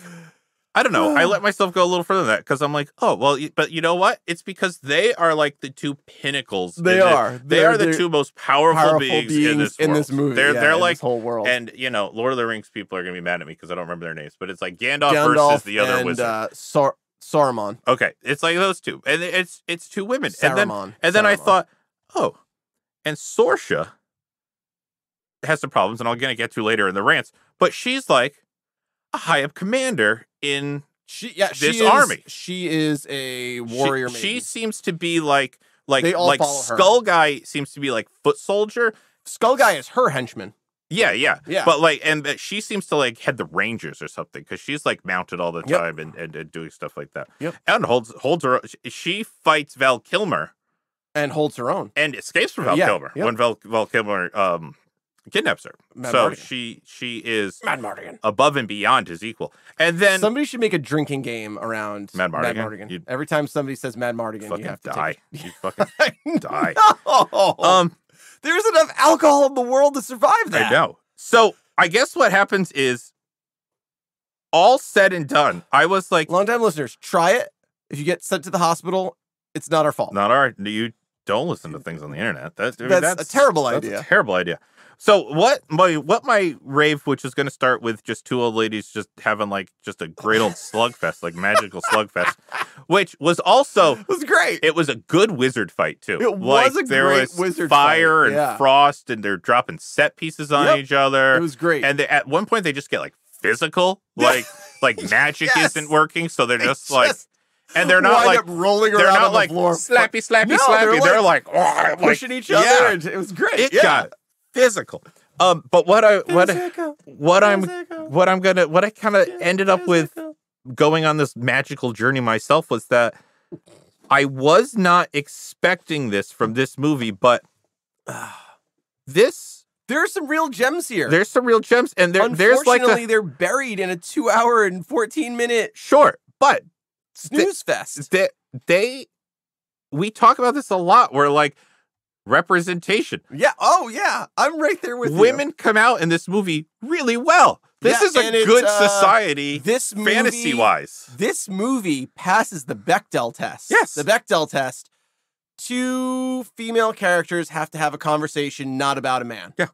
I don't know. I let myself go a little further than that because I'm like, oh well, but you know what? It's because they are like the two pinnacles. They are the two most powerful beings in this movie. They're like this whole world. And Lord of the Rings people are gonna be mad at me because I don't remember their names. But it's like Gandalf versus the other wizard. Saruman. Okay, it's like those two, and it's two women. Saruman. And then I thought, oh, and Sorsha has some problems, and I'm gonna get to later in the rants. But she's like a high up commander in this army. She is a warrior. She seems to be like Skull Guy seems to be like foot soldier. Skull Guy is her henchman. Yeah. But like, and she seems to like head the Rangers or something because she's like mounted all the time and doing stuff like that. Yep. And holds her. She fights Val Kilmer and holds her own and escapes from Val Kilmer when Val Kilmer kidnaps her. She is Mad-Mardigan. Above and beyond his equal. And then somebody should make a drinking game around Mad-Mardigan. Every time somebody says Mad-Mardigan, you have to die. You fucking die. No. There's enough alcohol in the world to survive that. I know. So I guess what happens is, all said and done, I was like, long-time listeners, try it. If you get sent to the hospital, it's not our fault. You don't listen to things on the internet. That's a terrible idea. That's a terrible idea. So what my rave, which is going to start with just two old ladies just having like just a great old slugfest, like magical slugfest, which was great. It was a good wizard fight too. It was a great wizard fight. Fire and frost, and they're dropping set pieces on each other. It was great. And at one point they just get like physical, like magic isn't working, so they're just like. And they're not like rolling around on the floor. Slappy. They're like pushing each other. Yeah. And it was great. It got physical. But what I kind of ended up with going on this magical journey myself was that I was not expecting this from this movie, but this There are some real gems here. there's some real gems, and there's like Unfortunately, they're buried in a 2-hour and 14-minute sure, but snooze fest. we talk about this a lot. Where like representation. Yeah. Oh, yeah. I'm right there with Women come out in this movie really well. This is a good society. This movie, fantasy-wise, this movie passes the Bechdel test. Yes, the Bechdel test. 2 female characters have to have a conversation, not about a man. Yeah,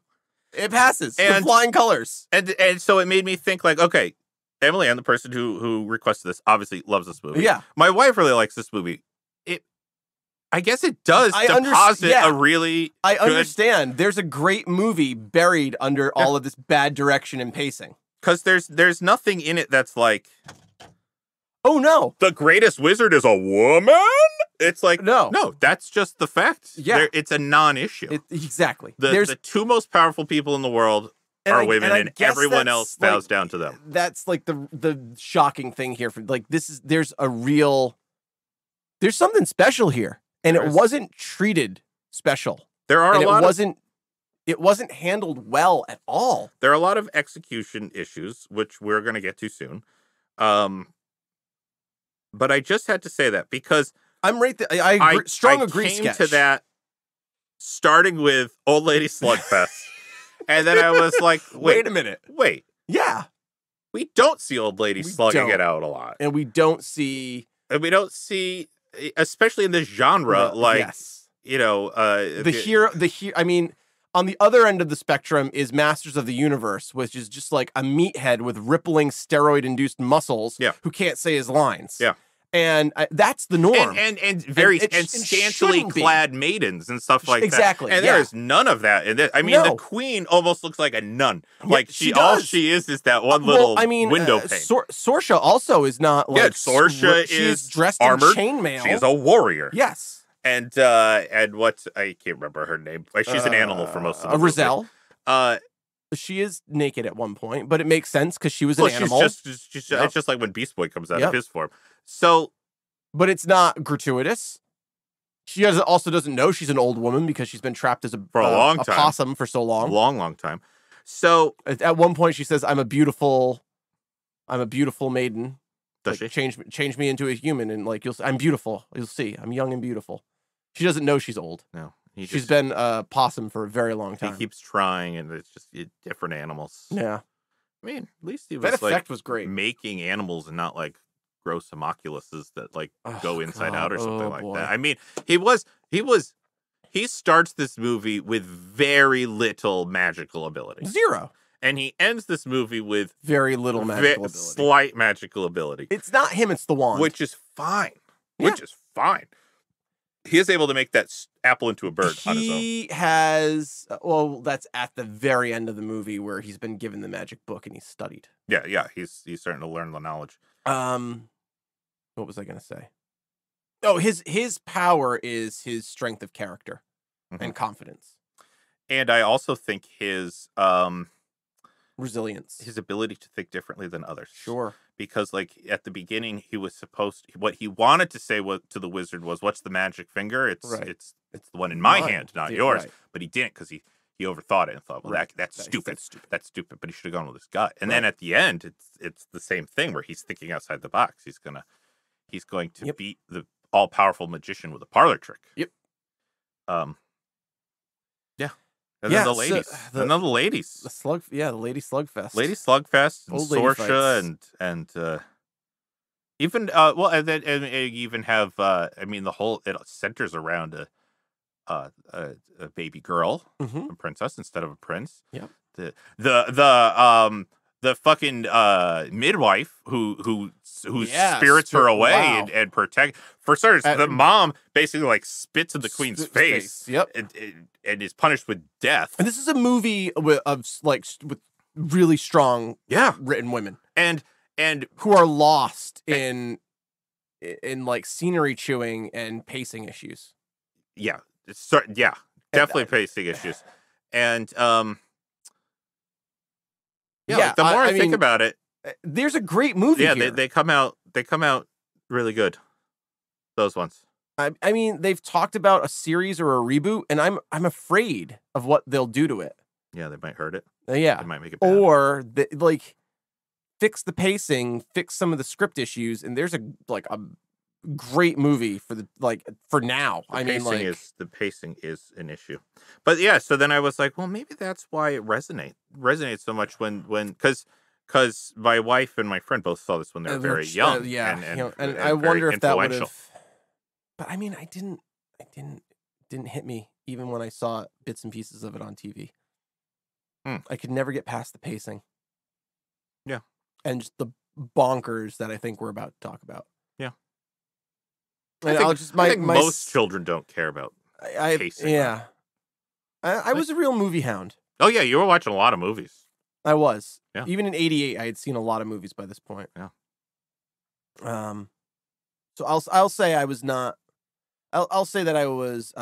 it passes with and flying colors. And so it made me think like, okay, Emily, Ann, the person who requested this, obviously loves this movie. Yeah, my wife really likes this movie. I guess it does deposit a really I understand. There's a great movie buried under all of this bad direction and pacing. Because there's nothing in it that's like, oh no, the greatest wizard is a woman. It's like no, that's just the fact. Yeah, it's a non-issue. Exactly. The 2 most powerful people in the world are women, and everyone else bows down to them. That's like the shocking thing here. For like there's something special here. And it wasn't treated special. There are it wasn't handled well at all. There are a lot of execution issues, which we're going to get to soon. But I just had to say that because I'm right there. I agree, strong agree. Came to that starting with Old Lady Slugfest, and then I was like, wait a minute, yeah, we don't see old ladies slugging it out a lot, and we don't see. Especially in this genre, the hero. I mean, on the other end of the spectrum is Masters of the Universe, which is just like a meathead with rippling steroid-induced muscles, who can't say his lines. Yeah, and that's the norm. And very scantily clad maidens and stuff like that. Exactly. And there's none of that in this. I mean, the queen almost looks like a nun. Like all she is that one little window pane. Sorsha also is not like Sorsha is dressed armored. in chainmail. She is a warrior. Yes. And what I can't remember her name. She's an animal for most of the Rizal. She is naked at one point, but it makes sense because she was an animal. It's just like when Beast Boy comes out of his form. So, but it's not gratuitous. She also doesn't know she's an old woman because she's been trapped as a long time, possum for so long, long time. So at one point she says, "I'm a beautiful maiden." Does she change me into a human? And like I'm beautiful. You'll see. I'm young and beautiful. She doesn't know she's old. No. She's been a possum for a very long time. He keeps trying, and it's just different animals. Yeah. I mean, at least he was that effect was great. Making animals and not like gross homunculuses that like go inside out or something like that. I mean, he starts this movie with very little magical ability. 0. And he ends this movie with very little magical ability. Slight magical ability. It's not him, it's the wand. Which is fine. He is able to make that apple into a bird on his own. He has, that's at the very end of the movie where he's been given the magic book and he's studied. Yeah. He's starting to learn the knowledge. What was I going to say? Oh, his power is his strength of character and confidence. And I also think his resilience, his ability to think differently than others. Sure. Because like at the beginning, he was what he wanted to say to the wizard was, "What's the magic finger? It's the one in my hand, not yours." Right. But he didn't because he overthought it and thought, "Well, that's stupid. That's stupid." But he should have gone with his gut. And then at the end, it's the same thing where he's thinking outside the box. He's going to beat the all powerful magician with a parlor trick. Yep. Yeah. And then the ladies. The lady Slugfest. Lady Slugfest and Sorsha and even and even have the whole it centers around a baby girl, a princess instead of a prince. Yep. The fucking midwife who spirits her away and protect. For starters, the mom basically like spits in the queen's face. Yep. And is punished with death. And this is a movie with really strong written women and who are lost in like scenery chewing and pacing issues. Yeah. Definitely pacing issues. And the more I think about it, there's a great movie here. They come out really good. Those ones. I mean, they've talked about a series or a reboot, and I'm afraid of what they'll do to it. Yeah, they might hurt it. Yeah, They might make it bad. or like fix the pacing, fix some of the script issues, and there's a great movie for now. The pacing is an issue, but yeah. So then I was like, well, maybe that's why it resonates so much when because my wife and my friend both saw this when they were very young. And I wonder if that would have. But I mean, it didn't hit me even when I saw bits and pieces of it on TV. I could never get past the pacing. Yeah, and just the bonkers that I think we're about to talk about. Yeah, I think most children don't care about pacing. Yeah, I was a real movie hound. Oh yeah, you were watching a lot of movies. I was. Yeah. Even in '88, I had seen a lot of movies by this point. Yeah. So I'll say I was not. I'll say that I was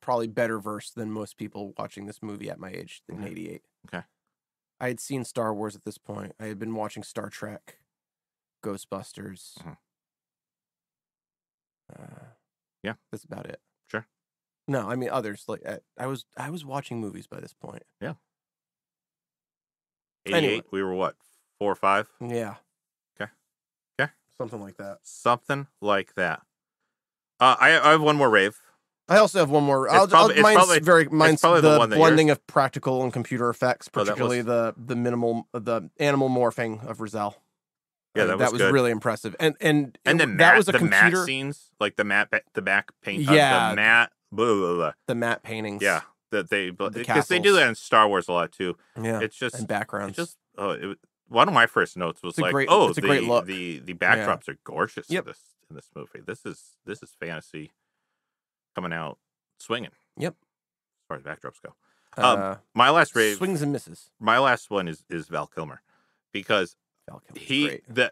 probably better versed than most people watching this movie at my age in '88. Okay. I had seen Star Wars at this point. I had been watching Star Trek, Ghostbusters. Yeah, that's about it. Sure. No, I mean others. Like I was watching movies by this point. Yeah. 88. Anyway. We were what, 4 or 5? Yeah. Okay. Something like that. I have one more rave. I also have one more. Mine's the blending of practical and computer effects, particularly the animal morphing of Rizal. Yeah, that was good. Really impressive. And that was a computer matte scenes, like the matte paint. Yeah, the matte. Blah, blah, blah. The matte paintings. Yeah, because they do that in Star Wars a lot too. Yeah, it's just and backgrounds. One of my first notes was it's a great look. The backdrops are gorgeous. Yep. in this movie. This is fantasy coming out swinging. Yep. As far as backdrops go. My last rave swings and misses. My last one is Val Kilmer, because the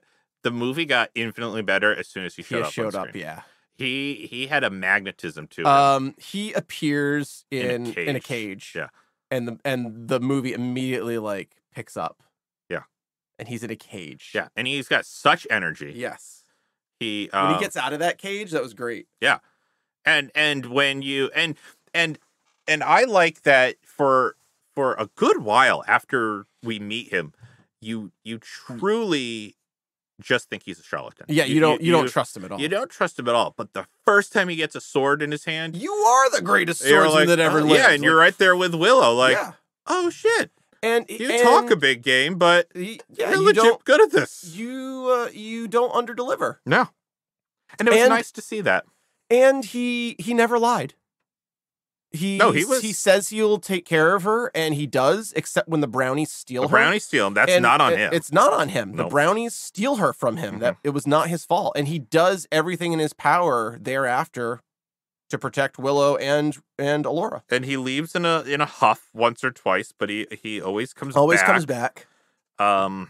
movie got infinitely better as soon as he showed up. Yeah. He had a magnetism to him. He appears in a cage. Yeah. And the movie immediately picks up. Yeah. And he's in a cage. Yeah. And he's got such energy. Yes. When he gets out of that cage, that was great. Yeah. And when you and I like that for a good while after we meet him, you truly just think he's a charlatan. Yeah, you don't trust him at all. You don't trust him at all. But the first time he gets a sword in his hand, you are the greatest swordsman that ever lived. Yeah, and you're right there with Willow, oh shit. And you talk a big game, but you're legit good at this. You don't underdeliver. No. And it was nice to see that. And he never lied. He says he'll take care of her, and he does, except when the brownies steal her. The brownies steal him. That's not on him. It's not on him. Nope. The brownies steal her from him. That it was not his fault. And he does everything in his power thereafter to protect Willow and Alora. And he leaves in a huff once or twice, but he always comes back. Even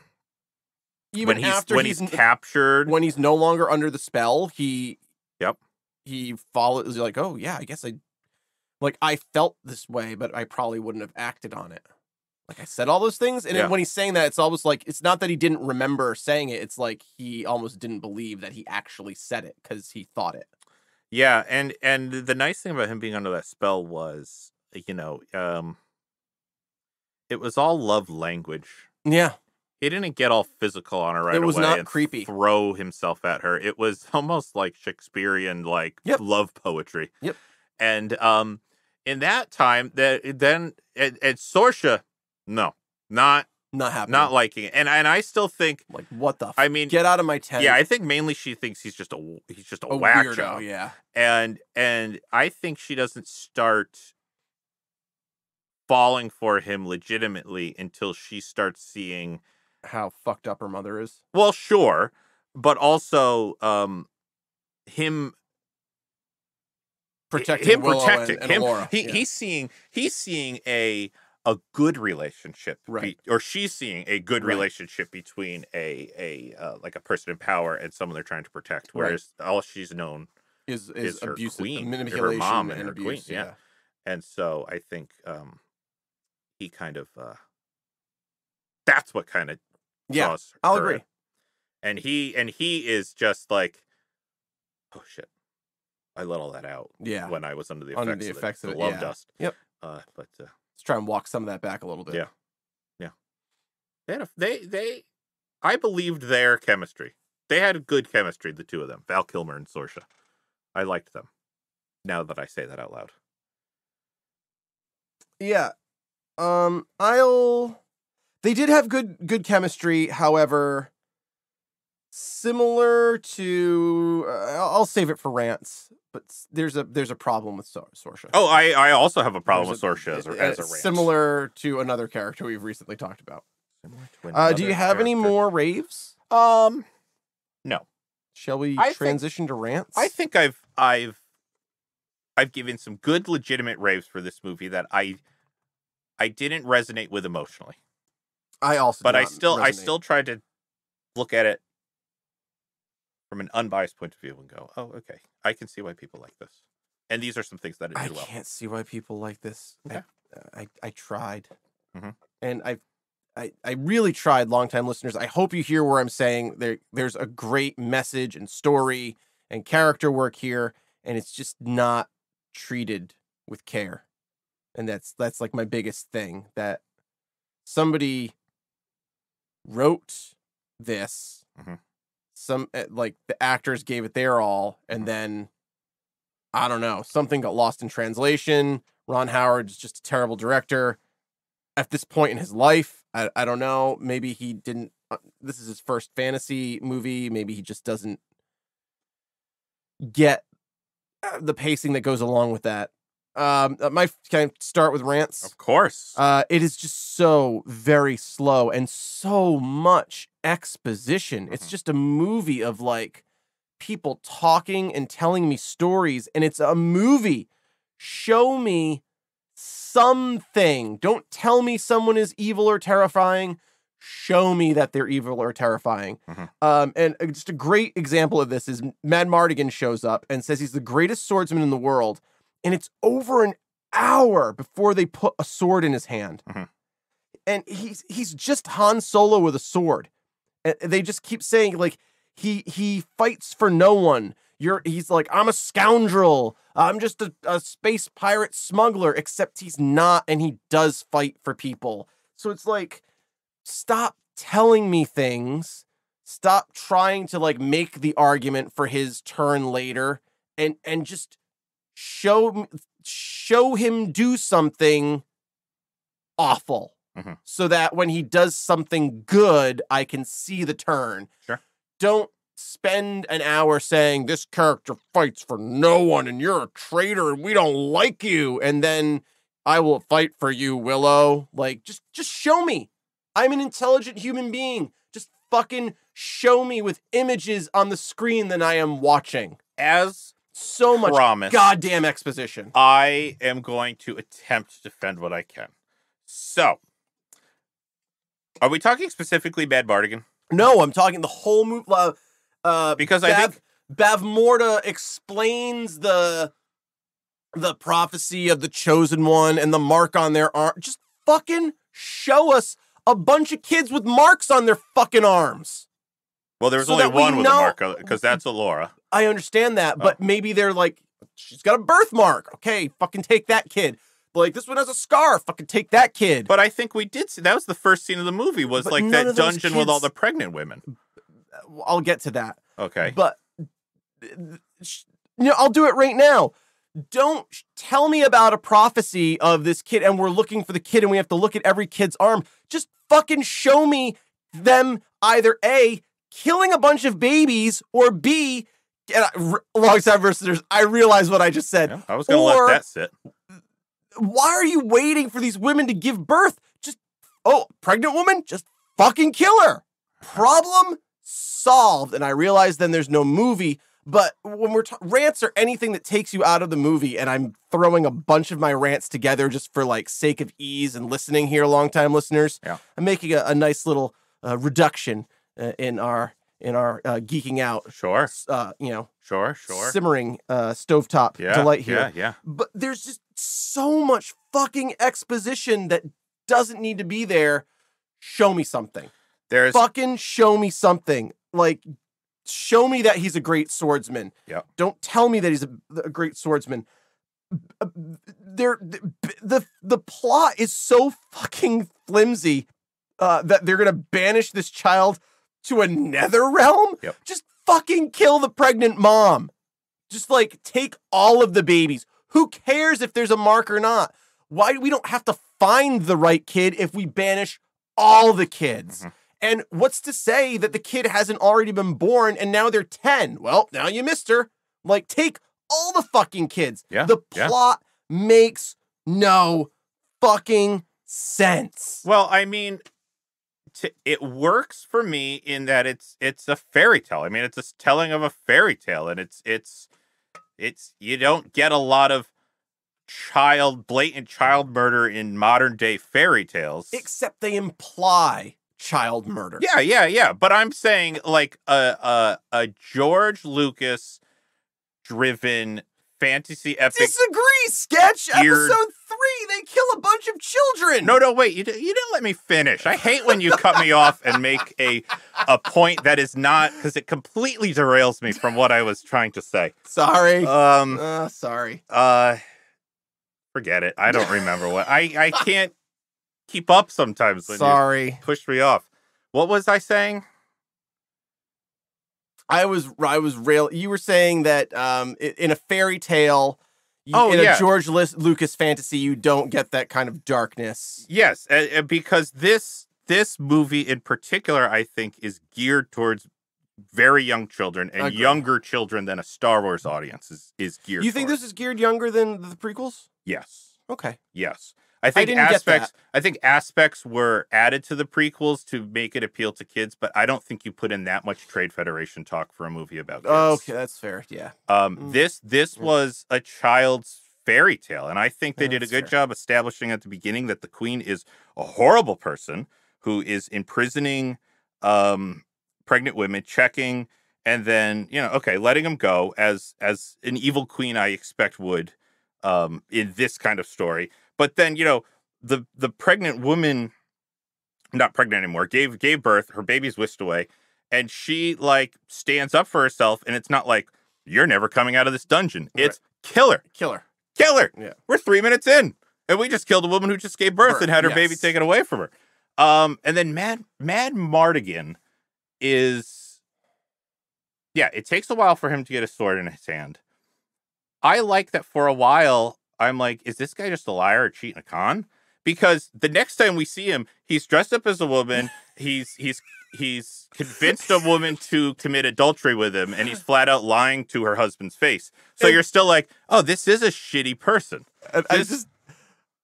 when he's captured, when he's no longer under the spell, he follows. Like, oh yeah, I guess I felt this way, but I probably wouldn't have acted on it. Like I said all those things, and then when he's saying that, it's almost like it's not that he didn't remember saying it. It's like he almost didn't believe that he actually said it because he thought it. Yeah, and the nice thing about him being under that spell was, it was all love language. Yeah. He didn't get all physical on her right away. It was not creepy. Throw himself at her. It was almost like Shakespearean, love poetry. Yep. And in that time, then at Sorsha, no, not happening. Not liking it. And I still think, what the? I mean, get out of my tent. Yeah, I think mainly she thinks he's just a whack weirdo. job. Yeah. And I think she doesn't start falling for him legitimately until she starts seeing how fucked up her mother is. Well, sure, but also him protecting Willow and him. Alora. He's seeing a good relationship, right? Or she's seeing a good relationship between a person in power and someone they're trying to protect. Whereas all she's known is her abuse, queen, manipulation, her mom, and her abuse, queen. Yeah. And so I think he kind of that's what kind of I'll agree. And he is just like, oh shit. I let all that out. Yeah. When I was under the effects, of the it. love Yeah. dust. Yep. But let's try and walk some of that back a little bit. Yeah. I believed their chemistry. They had good chemistry, the two of them, Val Kilmer and Saoirse. I liked them. Now that I say that out loud. Yeah. They did have good chemistry, however, similar to I'll save it for rants, but there's a problem with Saoirse. Oh, I also have a problem with Saoirse as a rant. Similar to another character we've recently talked about. Do you have character. any more raves? No. Shall we transition to rants? I think I've given some good legitimate raves for this movie that I didn't resonate with emotionally. I also But I still tried to look at it from an unbiased point of view and go, "Oh, okay. I can see why people like this." And these are some things that it did well. I can't see why people like this. Okay. I tried. Mm-hmm. And I really tried, longtime listeners. I hope you hear where I'm saying there's a great message and story and character work here, and it's just not treated with care. And that's like my biggest thing, that somebody wrote this, some like the actors gave it their all, and then I don't know, something got lost in translation. Ron Howard is just a terrible director at this point in his life. I don't know. Maybe he didn't. This is his first fantasy movie. Maybe he just doesn't get the pacing that goes along with that. Can I start with rants? Of course. It is just so very slow and so much exposition. It's just a movie of like people talking and telling me stories, and it's a movie. Show me something. Don't tell me someone is evil or terrifying. Show me that they're evil or terrifying. And just a great example of this is Mad Mardigan shows up and says he's the greatest swordsman in the world. And it's over an hour before they put a sword in his hand. And he's just Han Solo with a sword. And they just keep saying, like, he fights for no one. He's like, I'm a scoundrel. I'm just a space pirate smuggler, except he's not, and he does fight for people. So it's like, stop telling me things. Stop trying to like make the argument for his turn later, and just show him do something awful, so that when he does something good, I can see the turn. Sure. Don't spend an hour saying this character fights for no one and you're a traitor and we don't like you, and then I will fight for you, Willow. Like, just show me. I'm an intelligent human being. Just fucking show me with images on the screen than I am watching. As so much goddamn exposition. I am going to attempt to defend what I can. So, are we talking specifically Mad Mardigan? No, I'm talking the whole movie. Because I think Bavmorda explains the prophecy of the chosen one and the mark on their arm. Just fucking show us a bunch of kids with marks on their fucking arms. Well, there's only one with a mark, because that's Alora. I understand that, but maybe they're like, she's got a birthmark. Okay, fucking take that kid. Like, this one has a scar. Fucking take that kid. But I think we did see, that was the first scene of the movie, was like that dungeon with all the pregnant women. I'll get to that. Okay. But, I'll do it right now. Don't tell me about a prophecy of this kid and we're looking for the kid and we have to look at every kid's arm. Just fucking show me them either A, killing a bunch of babies, or B, alongside listeners, I realize what I just said. Yeah, I was going to let that sit. Why are you waiting for these women to give birth? Pregnant woman? Just fucking kill her. Problem solved. And I realize then there's no movie, but when we're rants or anything that takes you out of the movie, and I'm throwing a bunch of my rants together just for like sake of ease and listening here, longtime listeners, I'm making a nice little reduction in our geeking out. Sure. Sure. Simmering stovetop delight here. Yeah. But there's just so much fucking exposition that doesn't need to be there. Show me something. Fucking show me something. Like, show me that he's a great swordsman. Yeah. Don't tell me that he's a great swordsman. The plot is so fucking flimsy that they're gonna banish this child to a nether realm. Yep. Just fucking kill the pregnant mom. Just like take all of the babies. Who cares if there's a mark or not? Why we don't have to find the right kid if we banish all the kids? Mm-hmm. And what's to say that the kid hasn't already been born and now they're 10? Well, now you missed her. Like, take all the fucking kids. Yeah, The plot makes no fucking sense. Well, I mean, it works for me in that it's a fairy tale. I mean, it's a telling of a fairy tale, and it's you don't get a lot of blatant child murder in modern day fairy tales, Except they imply child murder. Yeah. But I'm saying like a George Lucas driven fantasy epic. Disagree, Sketch. Geared- Episode 3, they kill a bunch of children. No, wait. You didn't let me finish. I hate when you cut me off and make a point that is not, because it completely derails me from what I was trying to say. Sorry. Sorry. Forget it. I don't remember what I can't keep up sometimes. When you push me off. What was I saying? I was you were saying that in a fairy tale, a George Lucas fantasy, you don't get that kind of darkness. Yes, because this movie in particular, I think, is geared towards very young children and younger children than a Star Wars audience is geared. You think this is geared younger than the prequels? Yes. Okay. Yes. I think aspects were added to the prequels to make it appeal to kids, but I don't think you put in that much Trade Federation talk for a movie about kids. Okay, that's fair. Yeah. This was a child's fairy tale, and I think they did a good job establishing at the beginning that the queen is a horrible person who is imprisoning pregnant women, checking, and then letting them go as an evil queen I expect would in this kind of story. But then, the pregnant woman, not pregnant anymore, gave birth, her baby's whisked away, and she, stands up for herself, and it's not like, you're never coming out of this dungeon. It's kill her. Yeah. We're 3 minutes in, and we just killed a woman who just gave birth and had her baby taken away from her. And then Mad Mardigan is... Yeah, it takes a while for him to get a sword in his hand. I like that for a while... I'm like, is this guy just a liar or cheating a con? Because the next time we see him, he's dressed up as a woman. He's convinced a woman to commit adultery with him, and he's flat out lying to her husband's face. So you're still like, oh, this is a shitty person. That's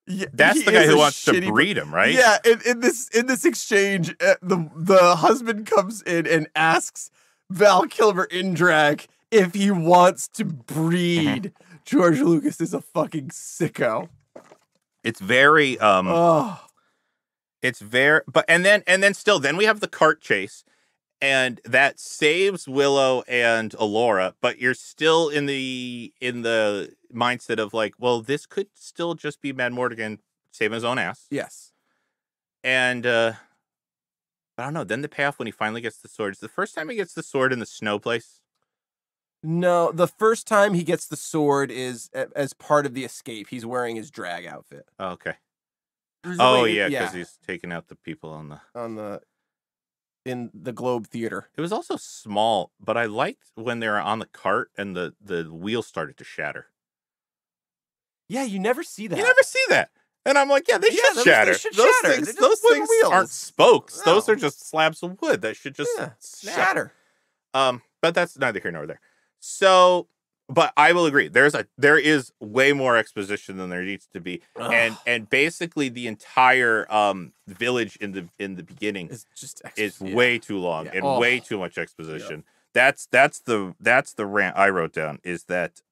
the guy who wants to breed him, right? Yeah. In this exchange, the husband comes in and asks Val Kilmer in drag if he wants to breed. George Lucas is a fucking sicko. It's very it's very and then we have the cart chase, and that saves Willow and Allura, but you're still in the mindset of like, well, this could still just be Mad Mardigan saving his own ass. Yes. And I don't know, then the payoff when he finally gets the sword. Is the first time he gets the sword in the snow place? No, the first time he gets the sword is as part of the escape. He's wearing his drag outfit. Oh, okay. Yeah, because he's taking out the people in the Globe Theater. It was also small, but I liked when they were on the cart and the wheels started to shatter. Yeah, you never see that. You never see that. And I'm like, yeah, they should shatter. Those things aren't spokes. No. Those are just slabs of wood that should just shatter. But that's neither here nor there. So, but I will agree. There is way more exposition than there needs to be, and basically the entire village in the beginning is way too long and way too much exposition. Yep. That's the rant I wrote down. Is that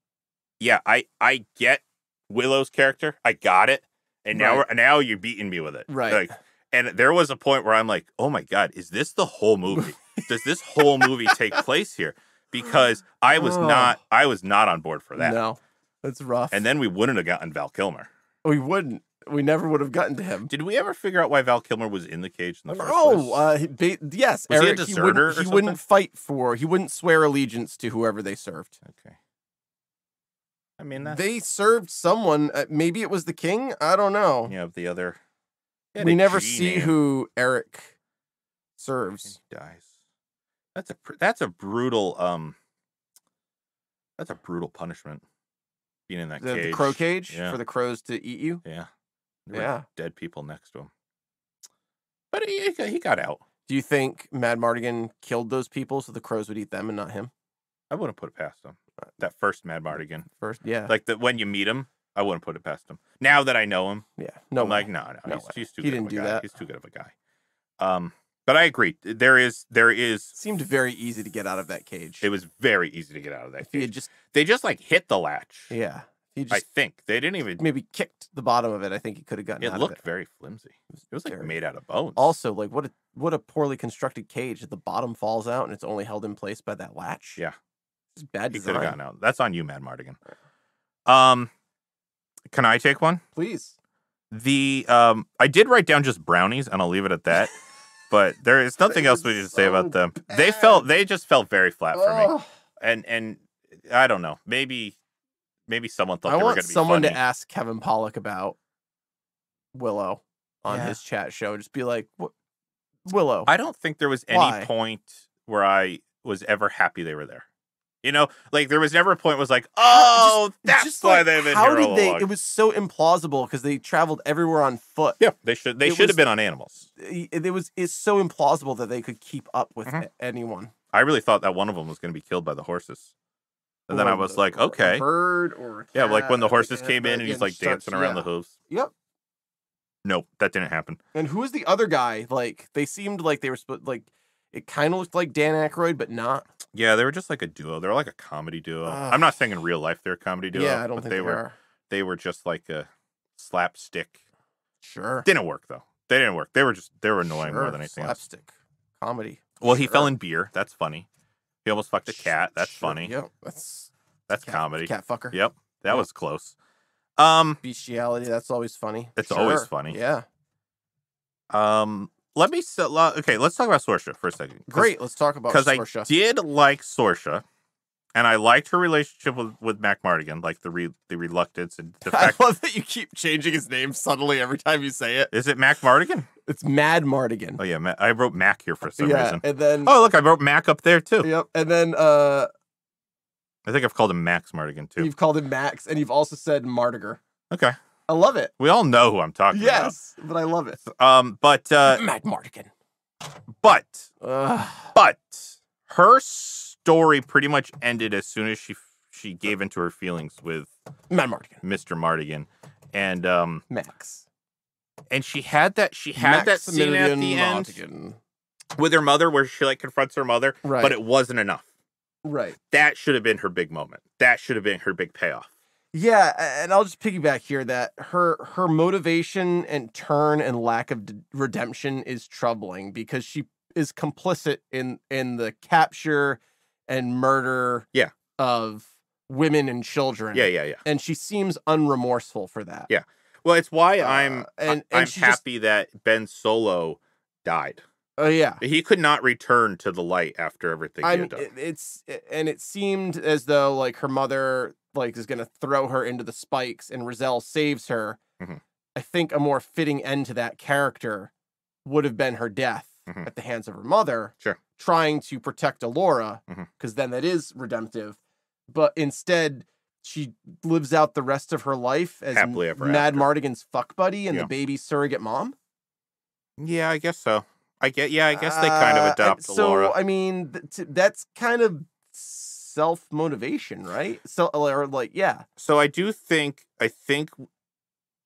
I get Willow's character, I got it, and now you're beating me with it, right? And there was a point where I'm like, oh my god, is this the whole movie? Does this whole movie take place here? Because I was not on board for that. No, that's rough. And then we wouldn't have gotten Val Kilmer. We wouldn't. we never would have gotten to him. Did we ever figure out why Val Kilmer was in the cage in the first place? Yes, Was Eric. he a deserter? He wouldn't fight for. He wouldn't swear allegiance to whoever they served. Okay. I mean, they served someone. Maybe it was the king. I don't know. Yeah, the other. We never see who Eric serves. He dies. That's a brutal punishment. Being in that cage. The crow cage for the crows to eat you. Yeah. Yeah. Dead people next to him. But he got out. Do you think Mad Mardigan killed those people so the crows would eat them and not him? I wouldn't put it past him. That first Mad Mardigan. Yeah. Like when you meet him, I wouldn't put it past him. Now that I know him, yeah, I'm like, no, he's too he good didn't of a do guy. that. He's too good of a guy. But I agree. There is. Seemed very easy to get out of that cage. It was very easy to get out of that cage. They just like hit the latch. Yeah. I think they didn't even maybe kicked the bottom of it. I think he could have gotten out of it. It looked very flimsy. It was like made out of bones. Also, like what a poorly constructed cage. The bottom falls out and it's only held in place by that latch. Yeah. It's bad design. He could have gotten out. That's on you, Mad Mardigan. Can I take one? Please. I did write down just brownies, and I'll leave it at that. But there is nothing else we need to say about them. Bad. They just felt very flat for me. And I don't know. Maybe someone thought they were going to be funny. I want someone to ask Kevin Pollak about Willow on his chat show. Just be like, Willow. I don't think there was any point where I was ever happy they were there. You know, like there was never a point where it was like, oh, that's why they've been here all along. It was so implausible because they traveled everywhere on foot. Yeah, they should have been on animals. It's so implausible that they could keep up with anyone. I really thought that one of them was going to be killed by the horses. And then I was like, okay. A bird or a cat, yeah, like when the horses came in and he's like dancing around the hooves. Yep. Nope, that didn't happen. And who was the other guy? Like, they seemed like they were like, it kind of looked like Dan Aykroyd, but not. Yeah, they were just like a duo. They were like a comedy duo. I'm not saying in real life they're a comedy duo. Yeah, I don't think they were. They were just like a slapstick. Sure. Didn't work though. They didn't work. They were annoying more than anything slapstick comedy. Well, he fell in beer. That's funny. He almost fucked a cat. That's funny. Yep. That's comedy. Cat fucker. Yep. That was close. Bestiality. That's always funny. It's always funny. Yeah. Let's talk about Sorsha for a second. Great, let's talk about Sorsha. Because I did like Sorsha, and I liked her relationship with Mac Mardigan, like the reluctance and the fact. I love that you keep changing his name subtly every time you say it. Is it Mac Mardigan? It's Mad Mardigan. Oh yeah, I wrote Mac here for some reason. And then look, I wrote Mac up there too. Yep, and then I think I've called him Max Mardigan too. You've called him Max, and you've also said Mardiger. Okay. I love it. We all know who I'm talking about. Yes, but I love it. But Mad Mardigan. But her story pretty much ended as soon as she gave into her feelings with Mad Mardigan, Mr. Mardigan, and Max. And she had that scene at the end with her mother, where she like confronts her mother, right. But it wasn't enough. Right. That should have been her big moment. That should have been her big payoff. Yeah, and I'll just piggyback here that her motivation and turn and lack of redemption is troubling because she is complicit in the capture and murder of women and children. Yeah. And she seems unremorseful for that. Yeah. Well, it's why I'm happy that Ben Solo died. Oh yeah, he could not return to the light after everything he had done. It seemed as though like her mother is gonna throw her into the spikes, and Rizal saves her. Mm-hmm. I think a more fitting end to that character would have been her death at the hands of her mother. Sure, trying to protect Alora, because then that is redemptive. But instead, she lives out the rest of her life as Mad Mardigan's fuck buddy and the baby's surrogate mom. Yeah, I guess so. I guess they kind of adopt Alora. So, I mean, that's kind of self-motivation, right? So, or like, yeah. So I think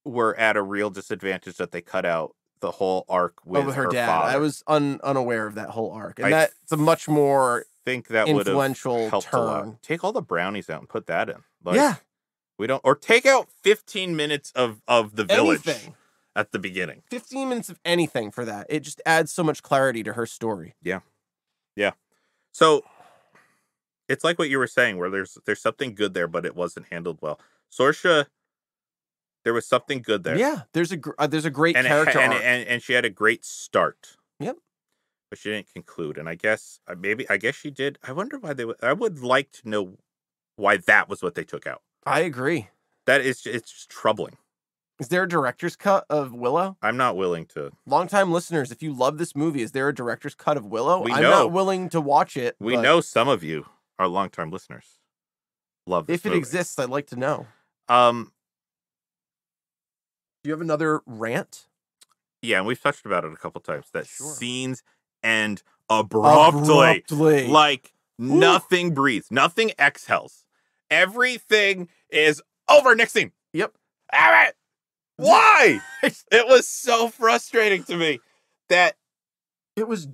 we're at a real disadvantage that they cut out the whole arc with her dad. father. I was unaware of that whole arc. And that's a much more influential helped turn. A lot. Take all the brownies out and put that in. Like, yeah. Or take out 15 minutes of the village. Anything. At the beginning. 15 minutes of anything for that. It just adds so much clarity to her story. Yeah. Yeah. So it's like what you were saying, where there's something good there, but it wasn't handled well. Sorsha There was something good there. Yeah, there's a great And character arc. and she had a great start. Yep. But she didn't conclude. And I guess she did. I wonder why I would like to know why that was what they took out. I agree. It's just troubling. Is there a director's cut of Willow? I'm not willing to. Longtime listeners, if you love this movie, is there a director's cut of Willow? I'm not willing to watch it. We know some of you are longtime listeners. Love this If it exists, I'd like to know. Do you have another rant? Yeah, and we've touched about it a couple times. That scenes end abruptly. Like nothing breathes. Nothing exhales. Everything is over. Next scene. Yep. All right. Why? It was so frustrating to me that it was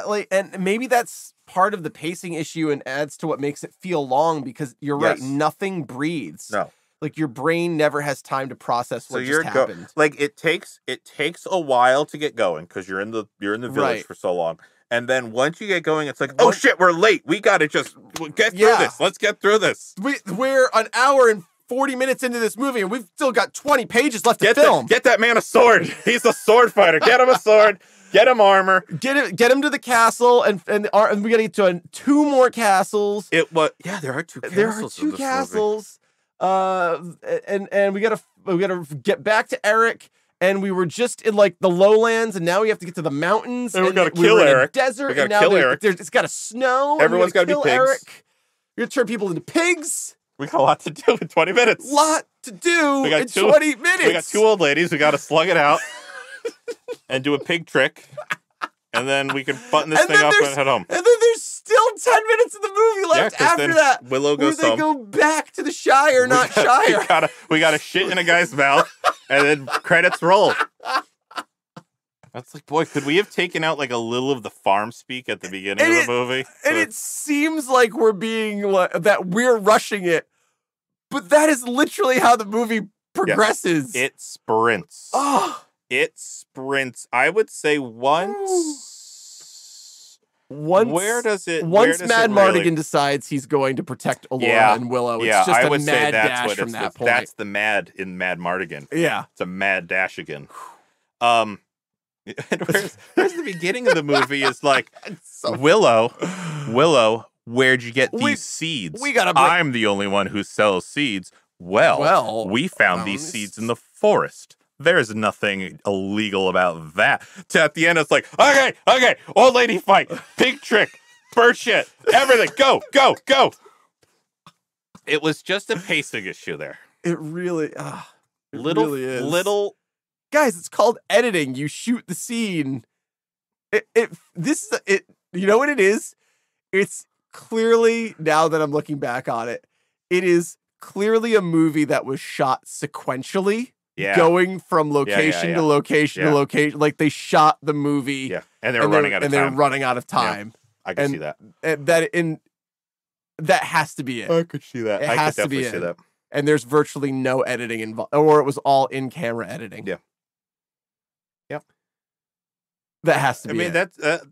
like, and maybe that's part of the pacing issue and adds to what makes it feel long, because you're right, nothing breathes. No. Like your brain never has time to process what just happened. Like it takes a while to get going because you're in the village for so long. And then once you get going, it's like, oh shit, we're late. We got to just get through this. Let's get through this. We're an hour and 40 minutes into this movie, and we've still got 20 pages left to film. Get that man a sword. He's a sword fighter. Get him a sword. Get him armor. Get him to the castle, and we got to get to 2 more castles. There are 2 castles. There are 2 castles. And we gotta get back to Eric. And we were just in like the lowlands, and now we have to get to the mountains. And we gotta kill Eric. Desert. We gotta kill Eric. It's gotta snow. Everyone's gotta be pigs. Eric. You're gonna turn people into pigs. We got a lot to do in 20 minutes. In 20 minutes. We got 2 old ladies. We gotta slug it out and do a pig trick. And then we can button this thing up and head home. And then there's still 10 minutes of the movie left after that. Willow goes home. They go back to the Shire, not Shire. We got to shit in a guy's mouth, and then credits roll. That's like, boy, could we have taken out like a little of the farm speak at the beginning of the movie? And it seems like we're rushing it, but that is literally how the movie progresses. Yes. It sprints. Oh. It sprints. I would say once. Where does it? Once Mad Mardigan decides he's going to protect Alora and Willow, it's just a mad dash from that point. That's the mad in Mad Mardigan. Yeah, it's a mad dash again. Where's the beginning of the movie is like Willow, where'd you get these seeds? I'm the only one who sells seeds. Well, we found these seeds in the forest. There's nothing illegal about that. At the end, it's like, okay, old lady fight, pig trick, bird shit, everything, go. It was just a pacing issue there. It really, really is. Guys, it's called editing. You shoot the scene. You know what it is? It's clearly, now that I'm looking back on it, it is clearly a movie that was shot sequentially. Yeah. Going from location to location to location, like they shot the movie. Yeah, and they're running out of time. Yeah. I can see that. That has to be it. I could see that. It has to be it. And there's virtually no editing involved, or it was all in-camera editing. Yeah. Yep. That has to be it.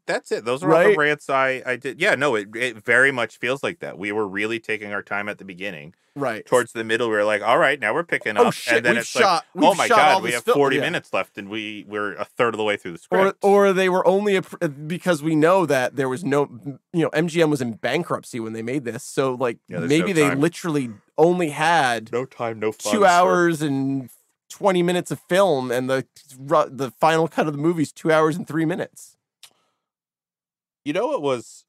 That's it. Those are all the rants I did. Yeah, no, it very much feels like that. We were really taking our time at the beginning. Right. Towards the middle, we were like, all right, now we're picking up. Shit, and then it's like, oh my God, we have 40 minutes left, and we're a third of the way through the script. Or they were only, because we know that there was no, MGM was in bankruptcy when they made this. So, like, maybe they literally only had no time, no fun. 2 hours and 20 minutes of film, and the final cut of the movie is 2 hours and 3 minutes. You know, it was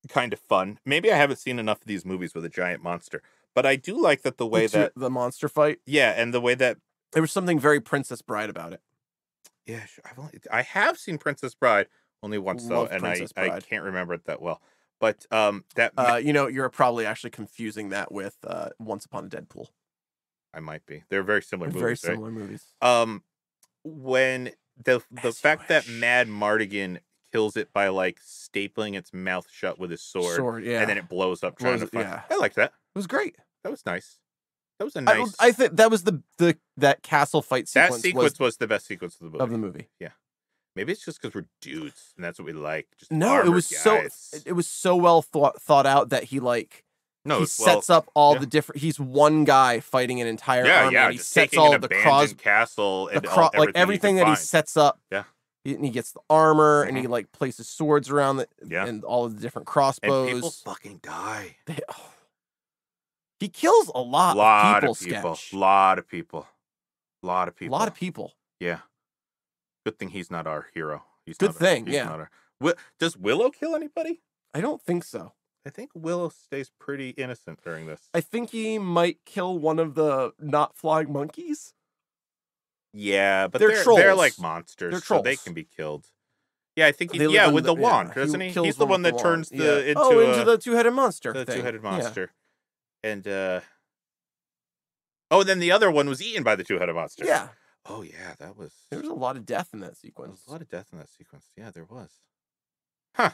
kind of fun. Maybe I haven't seen enough of these movies with a giant monster, but I do like that the way that the monster fight. Yeah, and the way that there was something very Princess Bride about it. Yeah, I have seen Princess Bride only once though, and I can't remember it that well. But you're probably actually confusing that with Once Upon a Deadpool. I might be. They're very similar movies. Very similar movies. When the fact that Mad Mardigan kills it by like stapling its mouth shut with his sword, and then it blows up trying to fight. Yeah. I liked that. It was great. That was nice. That was a nice. I think that was that castle fight sequence. That sequence was the best sequence of the movie. Yeah. Maybe it's just because we're dudes and that's what we like. Just it was guys. so well thought out that he like No, he it's- sets up all the different. He's one guy fighting an entire army. And he just sets taking all an the abandoned castle and like everything that he sets up. Yeah. And he gets the armor, and he like places swords around it, and all of the different crossbows. And people fucking die. He kills a lot of people. Sketch. Lot of people. Yeah. Good thing he's not our hero. He's Good thing. He's not our, does Willow kill anybody? I don't think so. I think Willow stays pretty innocent during this. I think he might kill one of the not flying monkeys. Yeah, but they're trolls. They're like monsters, They're trolls. So they can be killed. Yeah, I think with the wand, doesn't he? He's the one that turns into the two-headed monster. The two-headed monster. And then the other one was eaten by the two-headed monster. Yeah. Oh yeah, there was a lot of death in that sequence. Yeah, there was. Huh.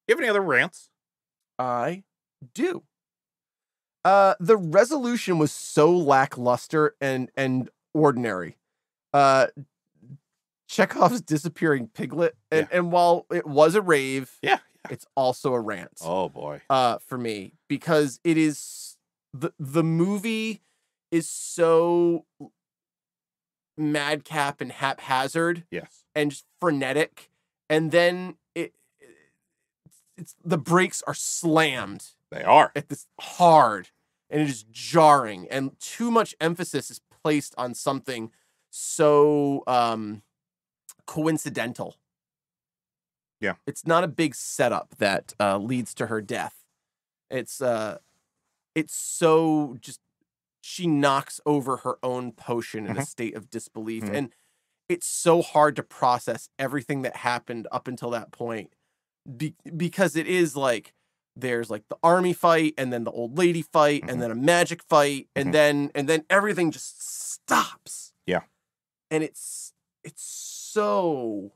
You have any other rants? I do. The resolution was so lackluster and ordinary. Chekhov's disappearing piglet, and while it was a rave, it's also a rant. Oh boy. For me, because it is the movie is so madcap and haphazard, and just frenetic, and then it's the brakes are slammed. They are at this hard, and it is jarring, and too much emphasis is placed on something so coincidental. Yeah, it's not a big setup that leads to her death. It's so just she knocks over her own potion in a state of disbelief, and it's so hard to process everything that happened up until that point, because it is like there's like the army fight, and then the old lady fight, and then a magic fight, and then everything just stops. Yeah, and it's so.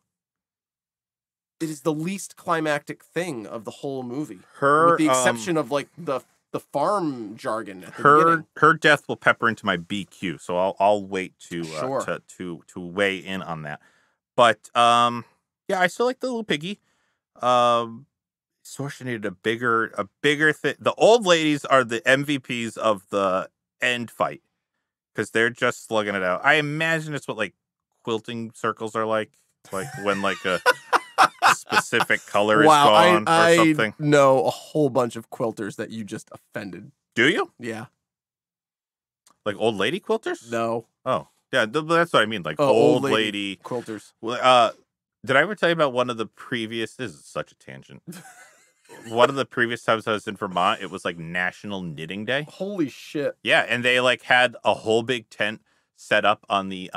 It is the least climactic thing of the whole movie, with the exception of like the farm jargon at the beginning. Her death will pepper into my BQ, so I'll wait to weigh in on that. But yeah, I still like the little piggy. Sorcha needed a bigger thing. The old ladies are the MVPs of the end fight because they're just slugging it out. I imagine it's what like quilting circles are like when like a specific color is gone or something. I know a whole bunch of quilters that you just offended. Do you? Yeah. Like old lady quilters? No. Oh, yeah, that's what I mean. Like old lady quilters. Did I ever tell you about one of the previous? This is such a tangent. One of the previous times I was in Vermont, it was like National Knitting Day. Holy shit! Yeah, and they like had a whole big tent set up on the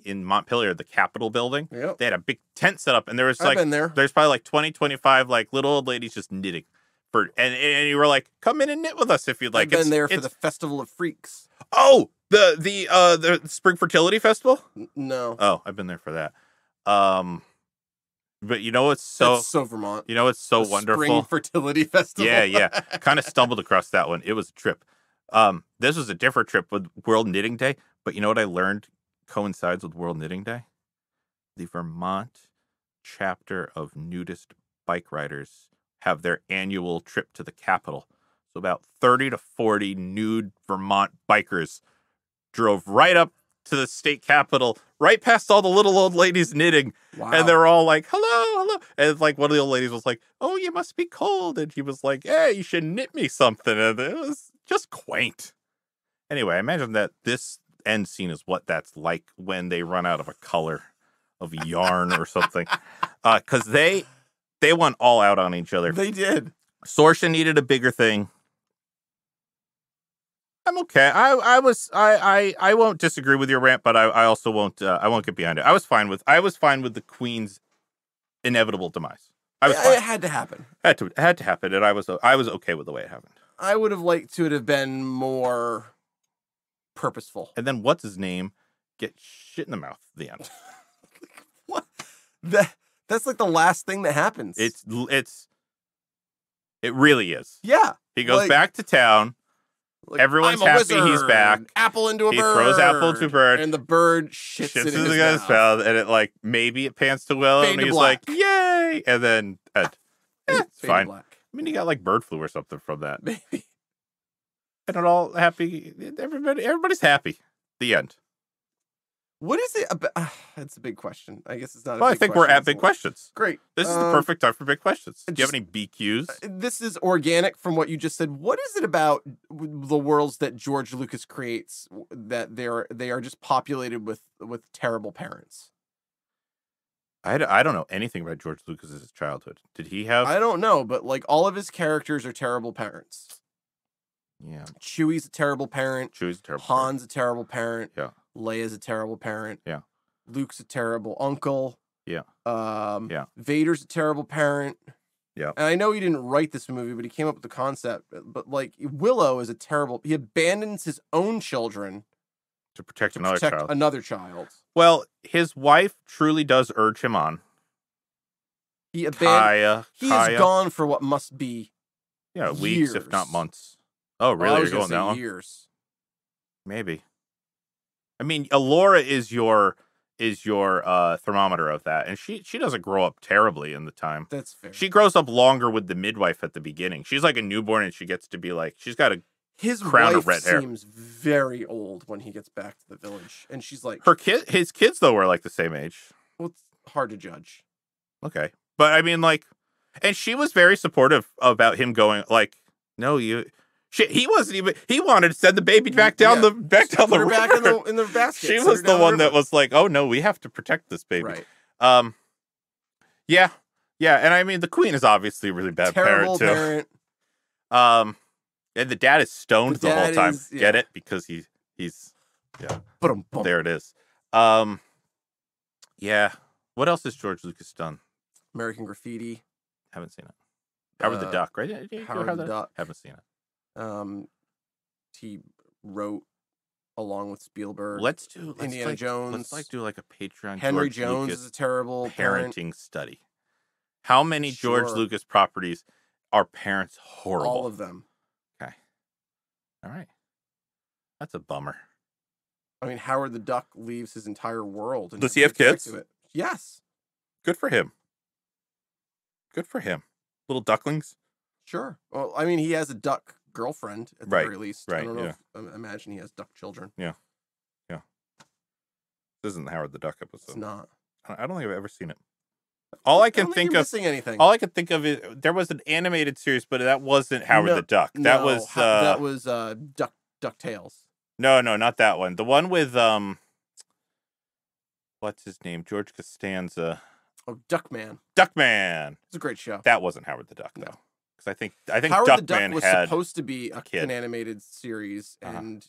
in Montpelier, the Capitol building. Yep. They had a big tent set up, and there was I've been there. There's probably like 20, 25 like little old ladies just knitting. And you were like, come in and knit with us if you'd like. I've been there for the Festival of Freaks. Oh, the Spring Fertility Festival? No. Oh, I've been there for that. But you know it's so Vermont. You know it's so wonderful. Spring Fertility Festival. Yeah. Kind of stumbled across that one. It was a trip. This was a different trip with World Knitting Day. But you know what I learned coincides with World Knitting Day? The Vermont chapter of nudist bike riders have their annual trip to the Capitol. So about 30 to 40 nude Vermont bikers drove right up to the state capitol, right past all the little old ladies knitting. Wow. And they're all like, hello. And like one of the old ladies was like, oh, you must be cold. And he was like, hey, you should knit me something. And it was just quaint. Anyway, I imagine that this end scene is what that's like when they run out of a color of yarn or something. Because they went all out on each other. They did. Sorcha needed a bigger thing. I'm okay. I won't disagree with your rant, but I also won't get behind it. I was fine with the Queen's inevitable demise. It had to happen. It had to happen, and I was okay with the way it happened. I would have liked to have been more purposeful. And then what's his name get shit in the mouth at the end. What? That's like the last thing that happens. It really is. Yeah. He goes back to town. Like, everyone's happy he's back. Apple into a bird. He throws apple to a bird. And the bird shits in his guy's mouth. And it maybe it pans to Willow. And he's like, yay. And then it's fine. I mean, he got like bird flu or something from that. Maybe. And it all happy. Everybody's happy. The end. What is it about? That's a big question. I guess it's not. Well, I think we're at big questions. Great. This is the perfect time for big questions. Do you have any BQs? This is organic from what you just said. What is it about the worlds that George Lucas creates that they are just populated with terrible parents? I don't know anything about George Lucas's childhood. Did he have? I don't know, but like all of his characters are terrible parents. Yeah. Chewie's a terrible parent. Chewie's a terrible Han's a terrible parent. Yeah. Leia's a terrible parent. Yeah. Luke's a terrible uncle. Yeah. Yeah. Vader's a terrible parent. Yeah. And I know he didn't write this movie, but he came up with the concept. But like Willow is a terrible. He abandons his own children to protect another child. Well, his wife truly does urge him on. He is gone for what must be. Yeah, weeks, if not months. Oh, really? You're going that long? Years. Maybe. I mean, Alora is your thermometer of that, and she doesn't grow up terribly in the time. That's fair. She grows up longer with the midwife at the beginning. She's like a newborn, and she gets to be like she's got a crown of red hair. His wife seems very old when he gets back to the village, and she's like his kids though were like the same age. Well, it's hard to judge. Okay, but I mean, like, and she was very supportive about him going like, no, you. He wasn't even. He wanted to send the baby back down the river. Back in the basket. She was the one that was like, "Oh no, we have to protect this baby." Right. Yeah, and I mean, the queen is obviously a really bad Terrible parent too. And the dad is stoned the whole time. Get it? Because he's yeah. There it is. Yeah. What else has George Lucas done? American Graffiti. Haven't seen it. Howard the Duck, right? Howard the Duck. Haven't seen it. He wrote along with Spielberg. Let's do Indiana Jones. Let's like do like a Patreon. Henry George Jones Lucas is a terrible parenting study. How many George Lucas properties are parents horrible? All of them. Okay. All right. That's a bummer. I mean, Howard the Duck leaves his entire world. Does he have kids? Yes. Good for him. Good for him. Little ducklings. Sure. Well, I mean, he has a duck girlfriend at the very least. Right. I don't know. I imagine he has duck children. Yeah. This isn't the Howard the Duck episode. It's not. I don't think I've ever seen it. All I can think of. Missing anything. All I can think of is there was an animated series, but that wasn't Howard the Duck. That was DuckTales. No, not that one. The one with what's his name? George Costanza. Oh, Duckman. Duckman. It's a great show. That wasn't Howard the Duck, though. Because I think Howard Duckman the Duck was had supposed to be a kid. An animated series, and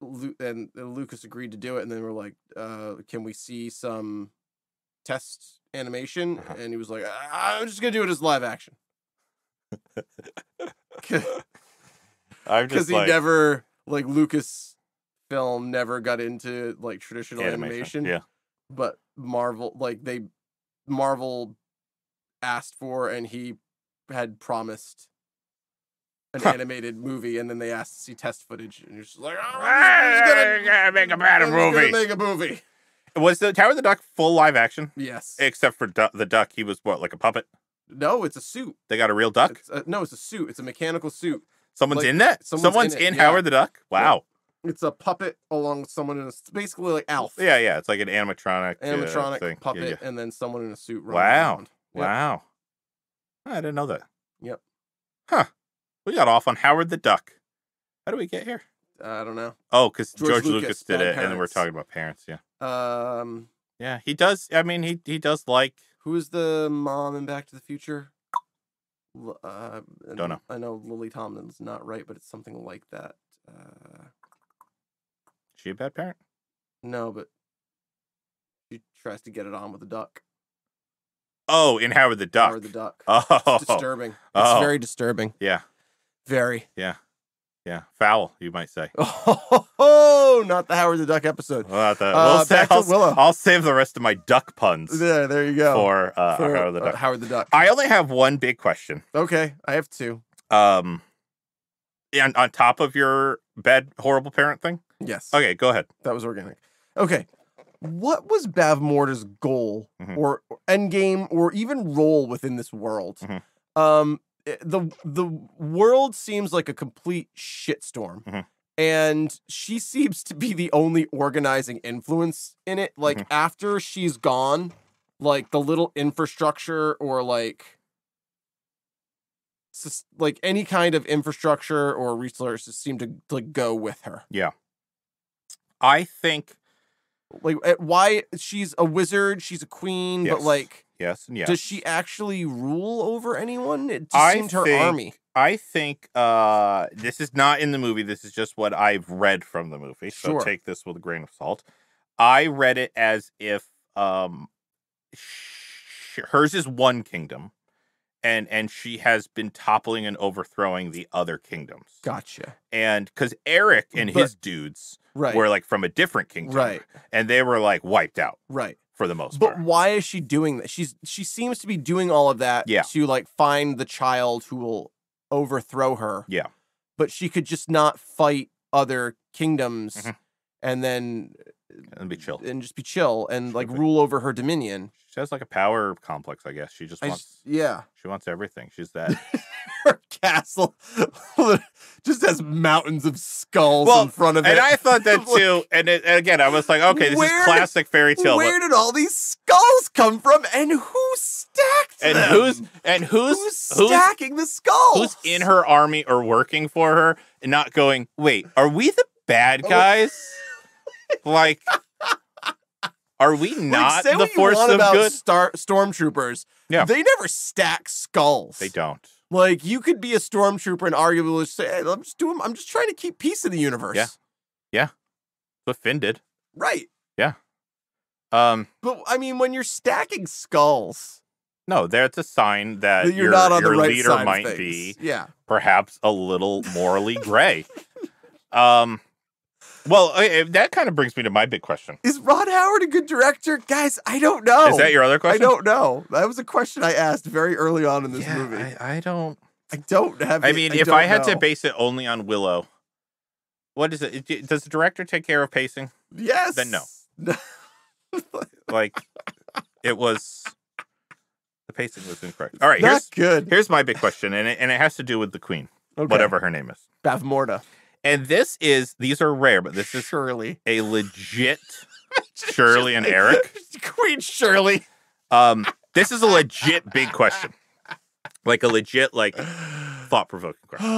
Lucas agreed to do it, and then we're like, "Can we see some test animation?" And he was like, "I'm just gonna do it as live action." Because he never LucasFilm never got into like traditional animation. Yeah. But Marvel asked for, and he had promised an animated movie, and then they asked to see test footage, and you're just like, I'm gonna make a movie. Was the Howard the Duck full live action? Yes. Except for the duck, he was what, like a puppet? No, it's a suit. They got a real duck? No, it's a suit. It's a mechanical suit. Someone's in that? Someone's in Howard the Duck? Wow. Yeah. It's a puppet along with someone in it's basically like Alf. Yeah. It's like an animatronic thing. Puppet, and then someone in a suit running around. Wow. I didn't know that. Yep. Huh. We got off on Howard the Duck. How do we get here? I don't know. Oh, because George Lucas did it, and then we're talking about parents, yeah. Yeah, he does. I mean, he does like... Who's the mom in Back to the Future? Don't know. I know Lily Tomlin's not right, but it's something like that. She a bad parent? No, but she tries to get it on with the duck. Oh, in Howard the Duck. Howard the Duck. Oh. It's disturbing. It's very disturbing. Yeah. Very. Yeah. Foul, you might say. Oh, not the Howard the Duck episode. Back to Willow. I'll save the rest of my duck puns. Yeah, there you go. For Howard the Duck. Howard the Duck. I only have one big question. Okay, I have two. And on top of your bad, horrible parent thing? Yes. Okay, go ahead. That was organic. Okay. what was Bavmorda's goal or end game or even role within this world? The world seems like a complete shitstorm. And she seems to be the only organizing influence in it. Like, after she's gone, like, the little infrastructure or, like any kind of infrastructure or resources seem to, like, go with her. Yeah. I think... Like, why... She's a wizard, she's a queen, but, like... Yes, and yes. Does she actually rule over anyone? It just seemed her army. I think this is not in the movie. This is just what I've read from the movie. So take this with a grain of salt. I read it as if hers is one kingdom, and she has been toppling and overthrowing the other kingdoms. Gotcha. And because Eric and his dudes were like from a different kingdom, and they were like wiped out, for the most part. But why is she doing that? She seems to be doing all of that to like find the child who will overthrow her. Yeah. But she could just not fight other kingdoms and then be chill. And just be chill and like rule over her dominion. She has like a power complex, I guess. She just wants she wants everything. She's that. Her castle just has mountains of skulls in front of it. And I thought that too. And again, I was like, okay, this is classic fairy tale. Where did all these skulls come from? And who stacked them? And who's stacking the skulls? Who's in her army or working for her and not going, wait, are we the bad guys? Like, are we not the force of good? Stormtroopers. Yeah. They never stack skulls. They don't. Like, you could be a stormtrooper and arguably say, hey, I'm just trying to keep peace in the universe. Yeah. Yeah. What Finn did. Right. Yeah. But I mean, when you're stacking skulls. No, that's a sign that you're not on the right leader side might of be perhaps a little morally gray. Well, that kind of brings me to my big question. Is Ron Howard a good director? Guys, I don't know. Is that your other question? I don't know. That was a question I asked very early on in this movie. I don't have I mean, if I had to base it only on Willow, what is it? Does the director take care of pacing? Yes. Then no. Like, it was... The pacing was incorrect. All right, here's my big question, and it has to do with the queen, whatever her name is. Bavmorda. And these are rare, but this is Shirley, a legit Shirley and Eric. Queen Shirley. This is a legit big question. Like a legit, like, thought-provoking question.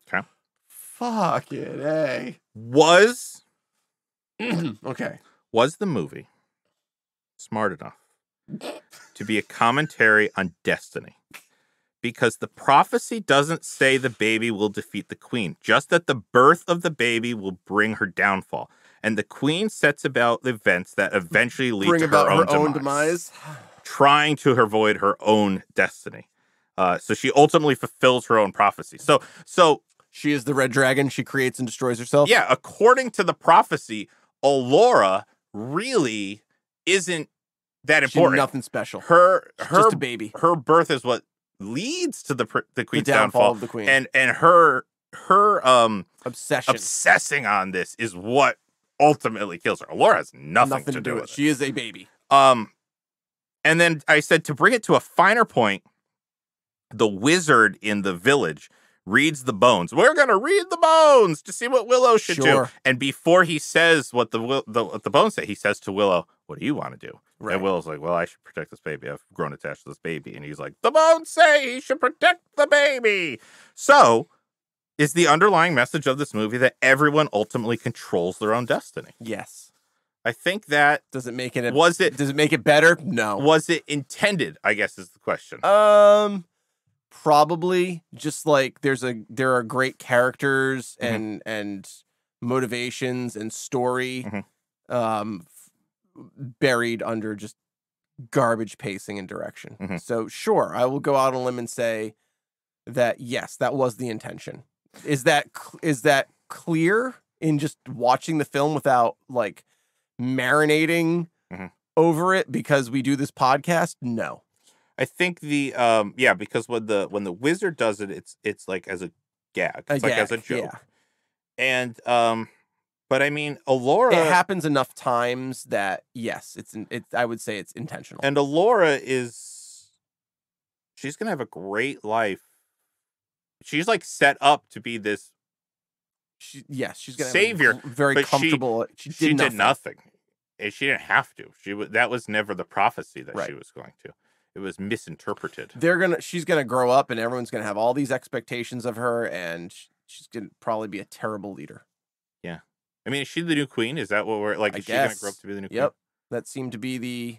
Okay. Fuck it, eh? Was the movie smart enough to be a commentary on destiny? Because the prophecy doesn't say the baby will defeat the queen, just that the birth of the baby will bring her downfall. And the queen sets about the events that eventually lead to her own demise, trying to avoid her own destiny. So she ultimately fulfills her own prophecy. So she is the red dragon. She creates and destroys herself. Yeah, according to the prophecy, Allura really isn't that important. She's nothing special. Her just a baby. Her birth is what leads to the queen's downfall of the queen, and her obsessing on this is what ultimately kills her. Allura has nothing to do with it. She is a baby. And then I said, to bring it to a finer point, the wizard in the village reads the bones. We're gonna read the bones to see what Willow should do. And before he says what the bones say, he says to Willow, "What do you want to do?" Right. And Willow's like, "Well, I should protect this baby. I've grown attached to this baby." And he's like, "The bones say he should protect the baby." So, is the underlying message of this movie that everyone ultimately controls their own destiny? Yes. I think that... Does it make it... Does it make it better? No. Was it intended, I guess is the question. Probably. Just like there are great characters and motivations and story buried under just garbage pacing and direction. So sure, I will go out on a limb and say that yes, that was the intention. Is that clear in just watching the film without like marinating over it because we do this podcast? No. I think because when the wizard does it, it's like as a gag. It's like as a joke. Yeah. And But I mean, Alora. It happens enough times that yes, I would say it's intentional. And Alora she's gonna have a great life. She's like set up to be this. She's gonna savior, have very but comfortable. She did nothing. And she didn't have to. That was never the prophecy that Right. she was going to. It was misinterpreted. She's gonna grow up, and everyone's gonna have all these expectations of her, and she's gonna probably be a terrible leader. Yeah, I mean, is she the new queen? Is that what we're like? Is she gonna grow up to be the new queen? Yep, that seemed to be the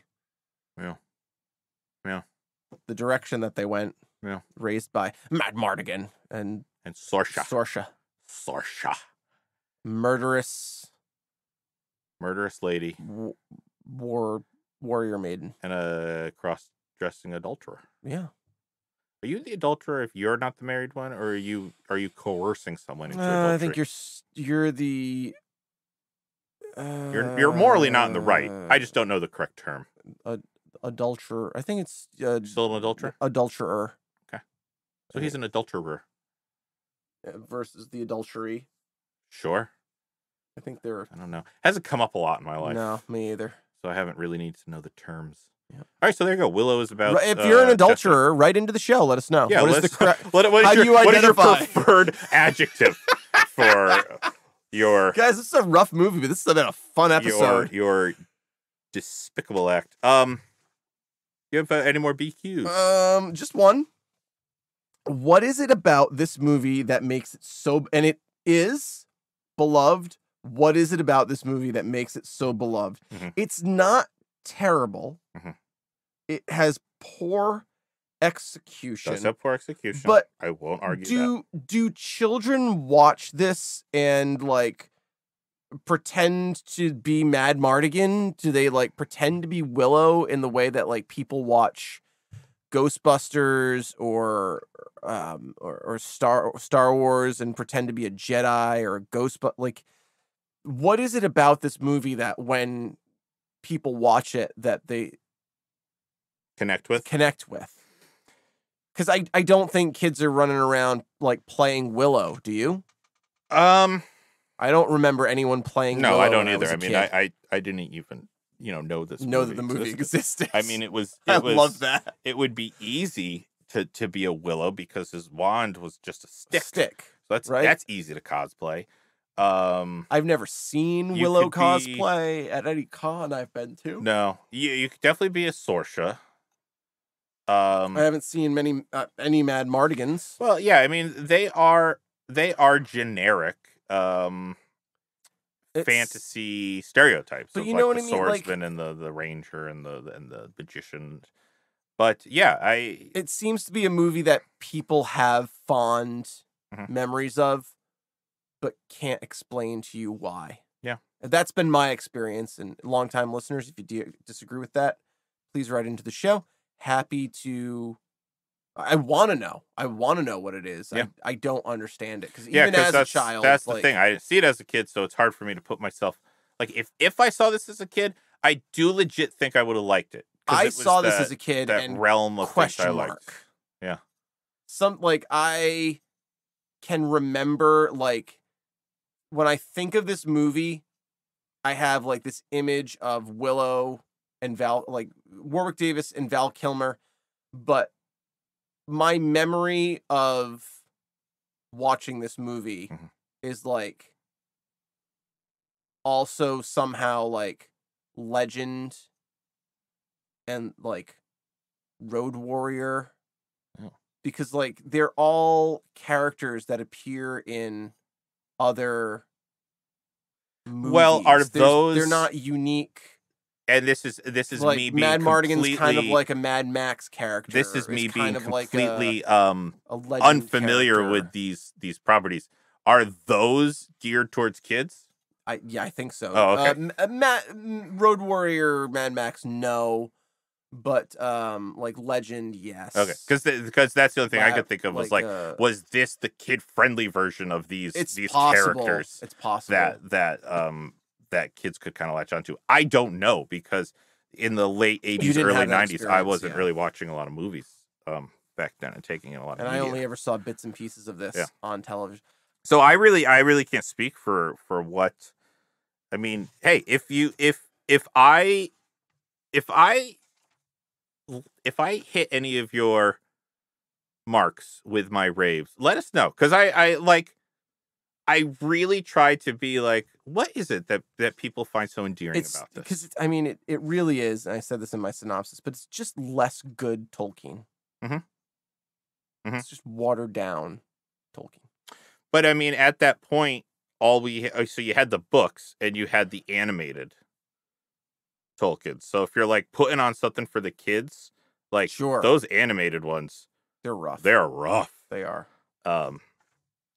the direction that they went. Yeah, raised by Mad Mardigan and Sorsha, murderous lady, warrior maiden, and a cross-dressing adulterer. Yeah. Are you the adulterer if you're not the married one, or are you coercing someone into adultery? I think you're the. You're morally not in the right. I just don't know the correct term. Adulterer. I think it's still an adulterer. Adulterer. Okay, so he's an adulterer versus the adultery. Sure. I think they're. I don't know. Hasn't come up a lot in my life. No, me either. So I haven't really needed to know the terms. Yep. All right, so there you go. Willow is about. If you're an adulterer, write into the show. Let us know. Yeah, what is the correct? What is your preferred adjective for your guys? This is a rough movie, but this has been a fun episode. Your despicable act. You have any more BQs? Just one. What is it about this movie that makes it so? And it is beloved. What is it about this movie that makes it so beloved? Mm-hmm. It's not terrible. Mm-hmm. It has poor execution. It does have poor execution, but I won't argue that. Do children watch this and like pretend to be Mad Mardigan? Do they like pretend to be Willow in the way that like people watch Ghostbusters or Star Wars and pretend to be a Jedi or a ghost? But like, what is it about this movie that when people watch it that they connect with? Because I don't think kids are running around like playing Willow. Do you? I don't remember anyone playing. No, Willow I don't either. I mean, I didn't even know this. Know that the movie existed. I mean, it was. I love that. It would be easy to be a Willow because his wand was just a stick. So that's easy to cosplay. I've never seen Willow cosplay at any con I've been to. No, you could definitely be a Sorsha. I haven't seen any Mad Mardigans. Well, yeah, I mean they are generic fantasy stereotypes. But of, you know like, what I the mean, swordsman and the ranger and the magician. But yeah, it seems to be a movie that people have fond memories of, but can't explain to you why. Yeah, that's been my experience. And longtime listeners, if you disagree with that, please write into the show. Happy to. I want to know. What it is. Yeah. I don't understand it because even as a child, that's the thing. I didn't see it as a kid, so it's hard for me to put myself. Like if I saw this as a kid, I do legit think I would have liked it. I saw this as a kid, that and realm of things I liked. Yeah, I can remember like when I think of this movie, I have like this image of Willow and like Warwick Davis and Val Kilmer, but my memory of watching this movie is like also somehow like Legend and like Road Warrior, because like they're all characters that appear in other movies. Well, they're not unique. And this is like me being Mad Mardigan's kind of like a Mad Max character. This is me being completely a unfamiliar character. with these properties. Are those geared towards kids? I think so. Oh, okay. Road Warrior, Mad Max, no, but like Legend, yes. Okay, because that's the other thing I could think of was was this the kid friendly version of these characters? It's possible that kids could kind of latch onto. I don't know, because in the late 80s, early 90s, I wasn't really watching a lot of movies back then and taking in a lot of media. I only ever saw bits and pieces of this on television. So I really can't speak for what I mean, hey, if I hit any of your marks with my raves, let us know, because I really try to be like, what is it that people find so endearing about this? Because I mean, it really is, and I said this in my synopsis, but it's just less good Tolkien. It's just watered down Tolkien. But I mean, at that point, so you had the books and you had the animated Tolkien. So if you're like putting on something for the kids, like those animated ones, they're rough. They are.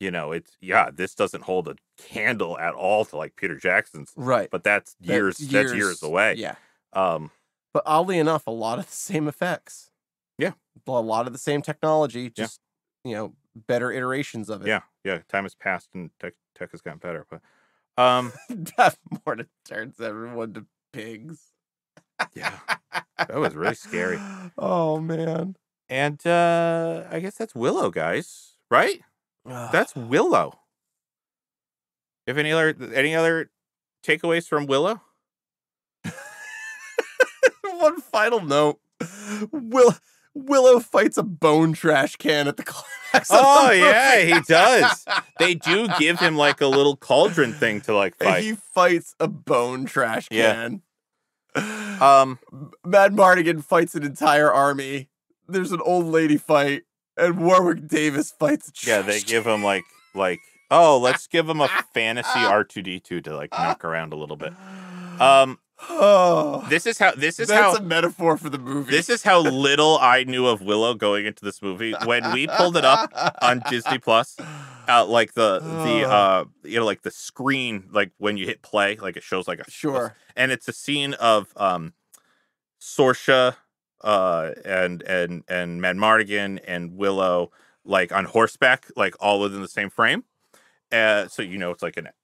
This doesn't hold a candle at all to like Peter Jackson's. Right. But that's years away. Yeah. But oddly enough, a lot of the same effects. Yeah. A lot of the same technology, just, better iterations of it. Yeah. Yeah. Time has passed and tech has gotten better. But that more turns everyone to pigs. Yeah. That was really scary. Oh, man. And I guess that's Willow, guys. Right? That's Willow. If any other takeaways from Willow? One final note. Willow fights a bone trash can at the climax. Oh, yeah, he does. They do give him like a little cauldron thing to like fight. And he fights a bone trash can. Mad Mardigan fights an entire army. There's an old lady fight, and Warwick Davis fights a trash can. They give him like let's give him a fantasy R2D2 to like knock around a little bit. This is a metaphor for the movie. This is how little I knew of Willow going into this movie. When we pulled it up on Disney Plus, like the screen, like when you hit play, like it shows like and it's a scene of Sorsha and Mad Mardigan and Willow like on horseback, like all within the same frame. So it's like a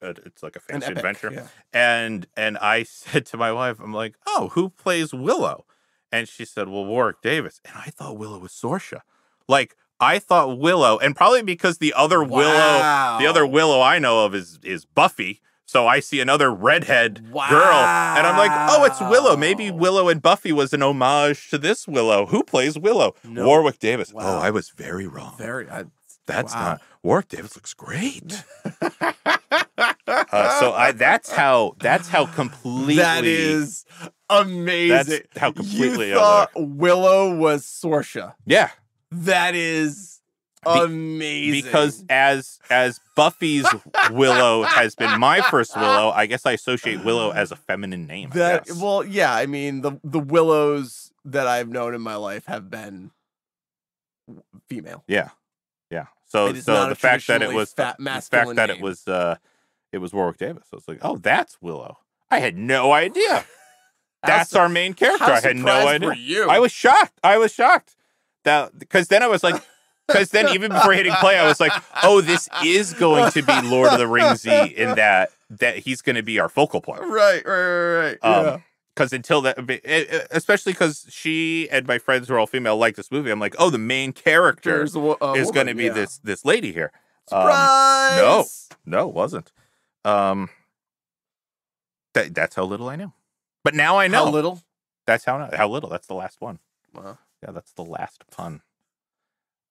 fantasy adventure. Yeah. And I said to my wife, I'm like, oh, who plays Willow? And she said, well, Warwick Davis. And I thought Willow was Sorsha. Like I thought Willow, and probably because the other Willow I know of is Buffy. So I see another redhead girl, and I'm like, oh, it's Willow. Maybe Willow and Buffy was an homage to this Willow. Who plays Willow? No. Warwick Davis. Wow. Oh, I was very wrong. That's not. Warwick Davis looks great. That's how completely. That is amazing. That's how completely. You thought Willow was Sorsha. Yeah. That is amazing. Because as Buffy's Willow has been my first Willow, I guess I associate Willow as a feminine name. Well, yeah. I mean, the Willows that I've known in my life have been female. Yeah. Yeah. So the fact that it was Warwick Davis. So it's like, oh, that's Willow. I had no idea. That's our main character. I had no idea. Were you? I was shocked. Because then I was like, even before hitting play, I was like, oh, this is going to be Lord of the Ringsy in that he's going to be our focal point. Right. Yeah. Because until that, especially because she and my friends who are all female like this movie, I'm like, oh, the main character is going to be this lady here. Surprise! No, it wasn't. That's how little I knew. But now I know. How little? That's how little. That's the last one. Wow. Yeah, that's the last pun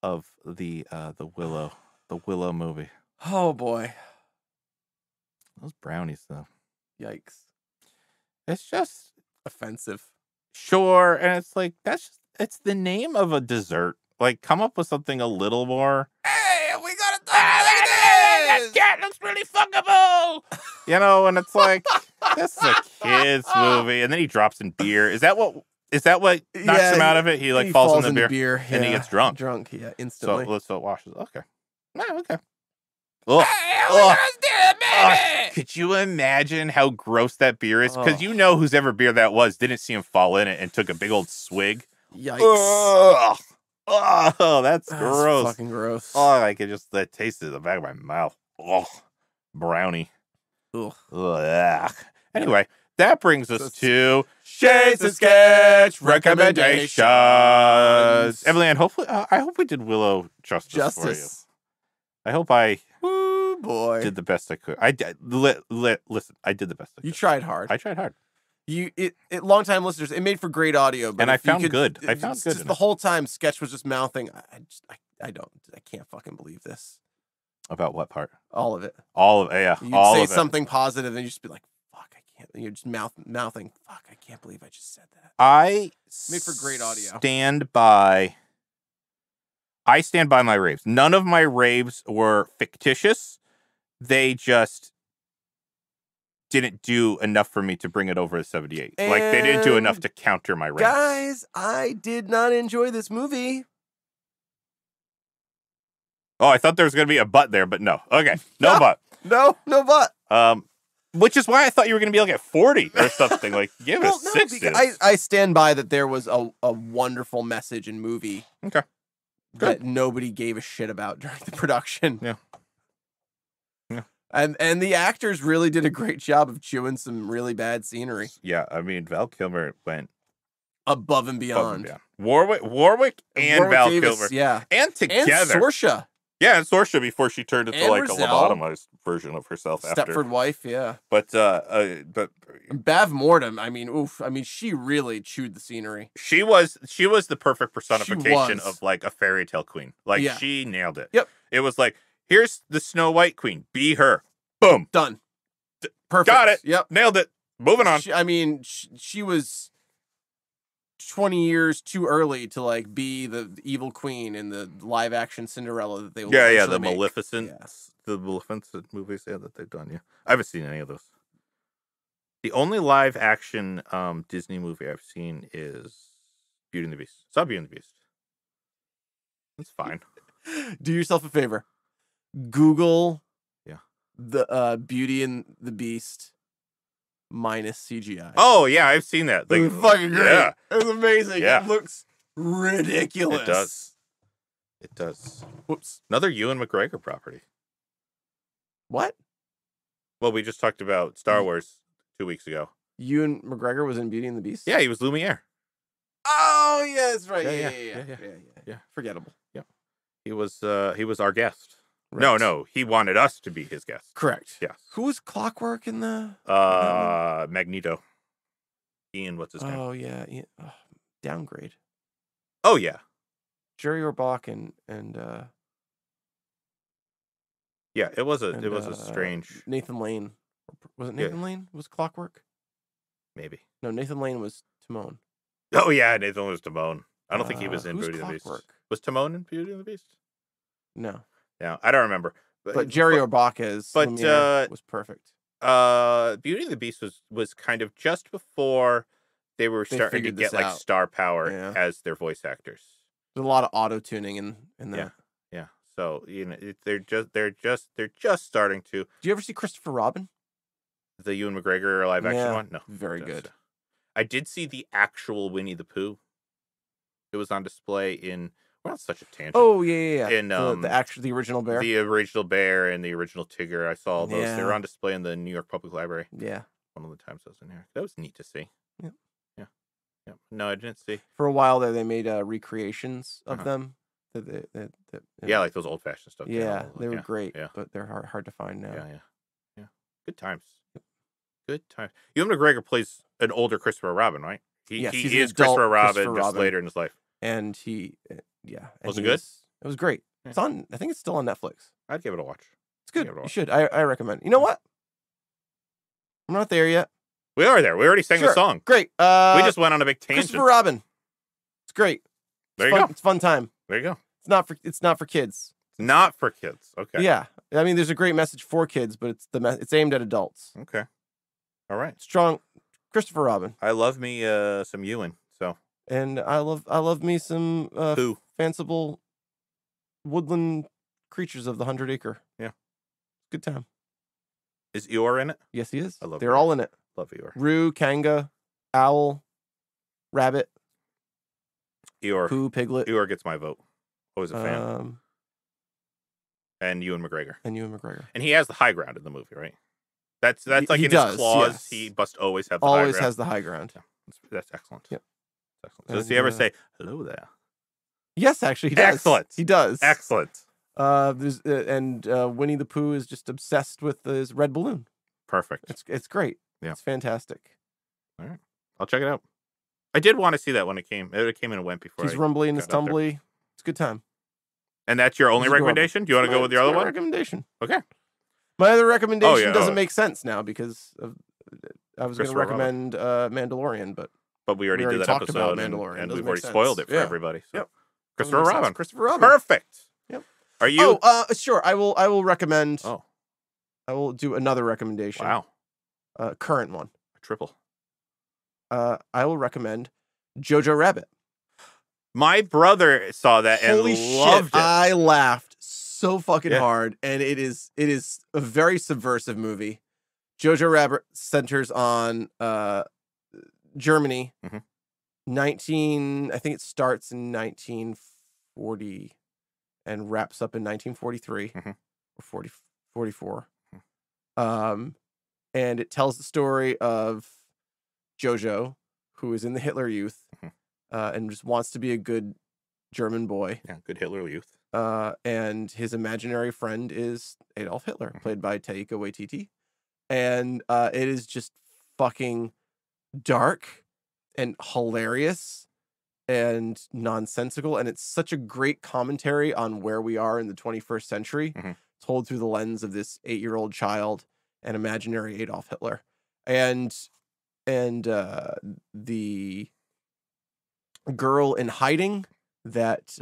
of the Willow movie. Oh boy. Those brownies though. Yikes. It's just offensive. Sure, and it's like it's the name of a dessert. Like, come up with something a little more. Hey, we got it. That cat looks really fuckable. And it's like this is a kids movie, and then he drops in beer. Is that what knocks him out of it? He falls in the beer and he gets drunk. Instantly. So it washes. Okay. No, okay. Could you imagine how gross that beer is? Because whose ever beer that was didn't see him fall in it and took a big old swig. Yikes. Oh, that's gross. Fucking gross. Oh, I could just the taste it in the back of my mouth. Oh, brownie. Ugh. Ugh. Anyway, that brings us to Shades of Sketch recommendations. Emily, hopefully, I hope we did Willow justice for you. I hope I Ooh, boy. Did the best I could. Listen, I did the best I could. You tried hard. I tried hard. Long-time listeners, it made for great audio. But and I found good. Just the whole time, Sketch was just mouthing. I can't fucking believe this. About what part? All of it. Yeah. You'd all say of it. something positive, and you'd just be like, "Fuck, I can't." You're just mouthing. Fuck, I can't believe I just said that. Made for great audio. I stand by my raves. None of my raves were fictitious. They just didn't do enough for me to bring it over to 78. Like, they didn't do enough to counter my raves. Guys, I did not enjoy this movie. Oh, I thought there was going to be a but there, but no. Okay, no but. No but. Which is why I thought you were going to be like at 40 or something. Like, give us 60. I stand by that there was a wonderful message in movie. Okay. That nobody gave a shit about during the production. Yeah. And the actors really did a great job of chewing some really bad scenery. Yeah, I mean, Val Kilmer went above and beyond. Warwick and Val Davis, Kilmer. Yeah. And together. And Saoirse. Yeah, and Saoirse before she turned into like Rizal. a lobotomized version of herself after. Stepford wife, yeah. But Bav Mortem, I mean, she really chewed the scenery. She was the perfect personification of like a fairy tale queen. Like, she nailed it. Yep. It was like, here's the Snow White queen. Be her. Boom. Done. Perfect. Got it. Yep. Nailed it. Moving on. She was 20 years too early to like be the evil queen in the live action Cinderella that they will the make. Maleficent, the Maleficent movies that they've done. Yeah, I haven't seen any of those. The only live action Disney movie I've seen is Beauty and the Beast. Saw Beauty and the Beast. It's fine. Do yourself a favor. Google the Beauty and the Beast minus CGI. Oh yeah, I've seen that. Like, it was fucking great. Yeah. It was amazing. Yeah. It looks ridiculous. It does. Whoops. Another Ewan McGregor property. What? Well, we just talked about Star Wars 2 weeks ago. Ewan McGregor was in Beauty and the Beast? Yeah, he was Lumiere. Oh, yeah, that's right. Yeah. Forgettable. Yeah. He was our guest. Right. No, he wanted us to be his guest. Correct. Yes. Who was Clockwork in the Magneto. Ian, what's his name? Oh, yeah. Downgrade. Oh, yeah. Jerry Orbach and yeah, it was a strange Nathan Lane. Was it Nathan Lane? Was Clockwork? Maybe. No, Nathan Lane was Timon. Oh yeah, Nathan was Timon. I don't think he was in who's Beauty and the Beast. Clockwork? Was Timon in Beauty and the Beast? No. Yeah, I don't remember. But Jerry Orbach was perfect. Beauty and the Beast was kind of just before they were starting to get like star power as their voice actors. There's a lot of auto tuning in that. Yeah. So they're just starting to. Do you ever see Christopher Robin? The Ewan McGregor live action one? No. Very good. I did see the actual Winnie the Pooh. It was on display in. Well, that's such a tangent. Oh yeah. In the original bear. The original bear and the original Tigger. I saw those. Yeah. They were on display in the New York Public Library. Yeah. One of the times I was in here. That was neat to see. Yeah. Yeah. No, I didn't see. For a while there, they made recreations of them. Yeah, like those old fashioned stuff. Yeah, they were great. Yeah. But they're hard to find now. Yeah. Good times. Good times. Ewan McGregor plays an older Christopher Robin, right? He is Christopher Robin just later in his life. And was it good? It was great. Yeah. It's on. I think it's still on Netflix. I'd give it a watch. It's good. You should. I recommend. You know what? I'm not there yet. We are there. We already sang the song. Great. We just went on a big tangent. Christopher Robin. It's great. There you go. It's fun time. There you go. It's not for kids. It's not for kids. Okay. Yeah. I mean, there's a great message for kids, but it's aimed at adults. Okay. All right. Strong. Christopher Robin. I love me some Ewan. So. And I love me some fanciful woodland creatures of the 100 Acre. Yeah. Good time. Is Eeyore in it? Yes, he is. I love. They're all in it. Love Eeyore. Roo, Kanga, Owl, Rabbit. Eeyore. Pooh, Piglet. Eeyore gets my vote. Always a fan. And Ewan McGregor. And he has the high ground in the movie, right? That's like in his clause. Yes. He must always have the high ground. Always has the high ground. Yeah. That's excellent. Yep. Excellent. So does he ever say, hello there? Yes, actually, he does. Excellent. He does. Excellent. Winnie the Pooh is just obsessed with his red balloon. Perfect. It's great. Yeah. It's fantastic. All right. I'll check it out. I did want to see that when it came. It came and went before. He's rumbly and his tumbly. It's a good time. And that's your only recommendation? Do you want to go with your other one? Recommendation. Okay. My other recommendation doesn't make sense now because I was going to recommend Mandalorian, but we already did that talked episode, about Mandalorian. and we've already spoiled it for everybody. So. Yep. Christopher Robin. Christopher Robin. Perfect. Yep. Are you? Sure. I will recommend. Oh. I will do another recommendation. Wow. Current one. A triple. I will recommend JOJO Rabbit. My brother saw that and loved it. I laughed so fucking hard, and it is a very subversive movie. JOJO Rabbit centers on Germany. Mm-hmm. I think it starts in 1940 and wraps up in 1943 or 44. And it tells the story of JOJO, who is in the Hitler Youth, and just wants to be a good German boy. Yeah, good Hitler Youth. And his imaginary friend is Adolf Hitler, played by Taika Waititi. And it is just fucking dark and hilarious and nonsensical. And it's such a great commentary on where we are in the 21st century, told through the lens of this 8-year-old child and imaginary Adolf Hitler. And the girl in hiding that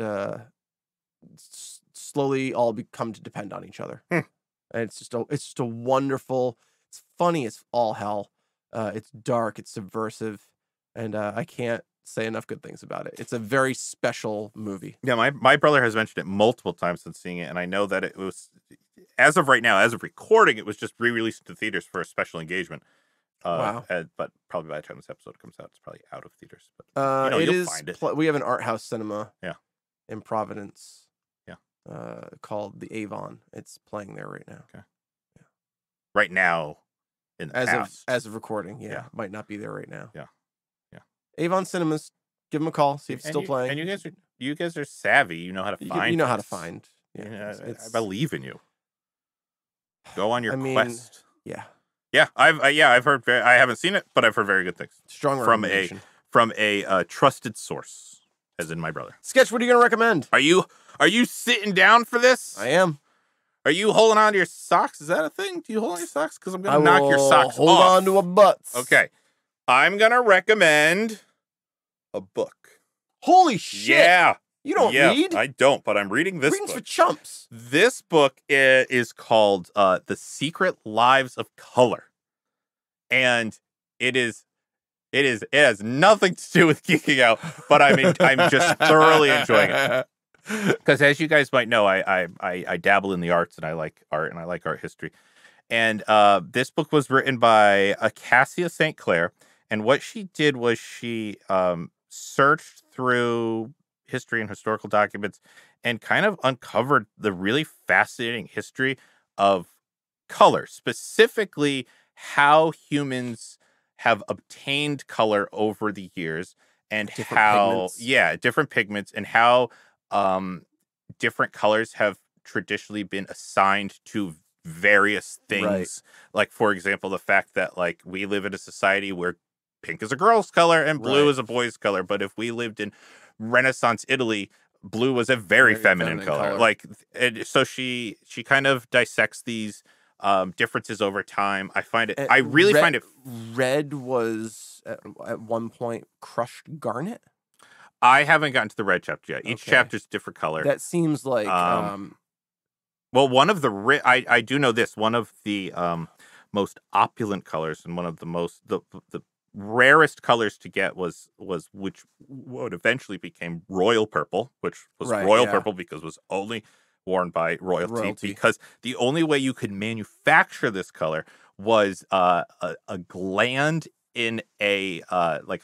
slowly all become to depend on each other. And it's just a wonderful, it's funny as all hell. It's dark, it's subversive, and I can't say enough good things about it. It's a very special movie. Yeah, my brother has mentioned it multiple times since seeing it, and I know that it was, as of right now, as of recording, it was just re-released to theaters for a special engagement. Wow. But probably by the time this episode comes out, it's probably out of theaters. But you'll find it. We have an art house cinema in Providence. Yeah. Called the Avon. It's playing there right now. Okay. Yeah. Right now, in the past. As of recording, might not be there right now. Yeah. Avon Cinemas, give them a call, see if it's still playing. And you guys are savvy. You know how to find. You know how to find. Yeah, I believe in you. Go on your quest. Yeah. Yeah, I've heard. I haven't seen it, but I've heard very good things. Strong recommendation from a trusted source, as in my brother. Sketch, what are you gonna recommend? Are you sitting down for this? I am. Are you holding on to your socks? Is that a thing? Do you hold on to your socks? Because I'm gonna knock your socks hold off. Hold on to a butts. Okay, I'm gonna recommend a book. Holy shit! Yeah. You don't read? I don't, but I'm reading this book. For chumps. This book is called The Secret Lives of Color. And it has nothing to do with geeking out, but I'm just thoroughly enjoying it. Because as you guys might know, I dabble in the arts, and I like art, and I like art history. And this book was written by Cassia St. Clair, and what she did was she searched through history and historical documents and kind of uncovered the really fascinating history of color, specifically how humans have obtained color over the years, and different pigments, and how different colors have traditionally been assigned to various things. Right. Like, for example, the fact that we live in a society where pink is a girl's color and blue is a boy's color. But if we lived in Renaissance Italy, blue was a very feminine color. So she kind of dissects these differences over time. I really find it. Red was at one point crushed garnet. I haven't gotten to the red chapter yet. Each chapter's different color. That seems like. Well, one of the I do know this. One of the most opulent colors, and one of the most the rarest colors to get was what eventually became royal purple, which was purple because it was only worn by royalty. Because the only way you could manufacture this color was a gland in a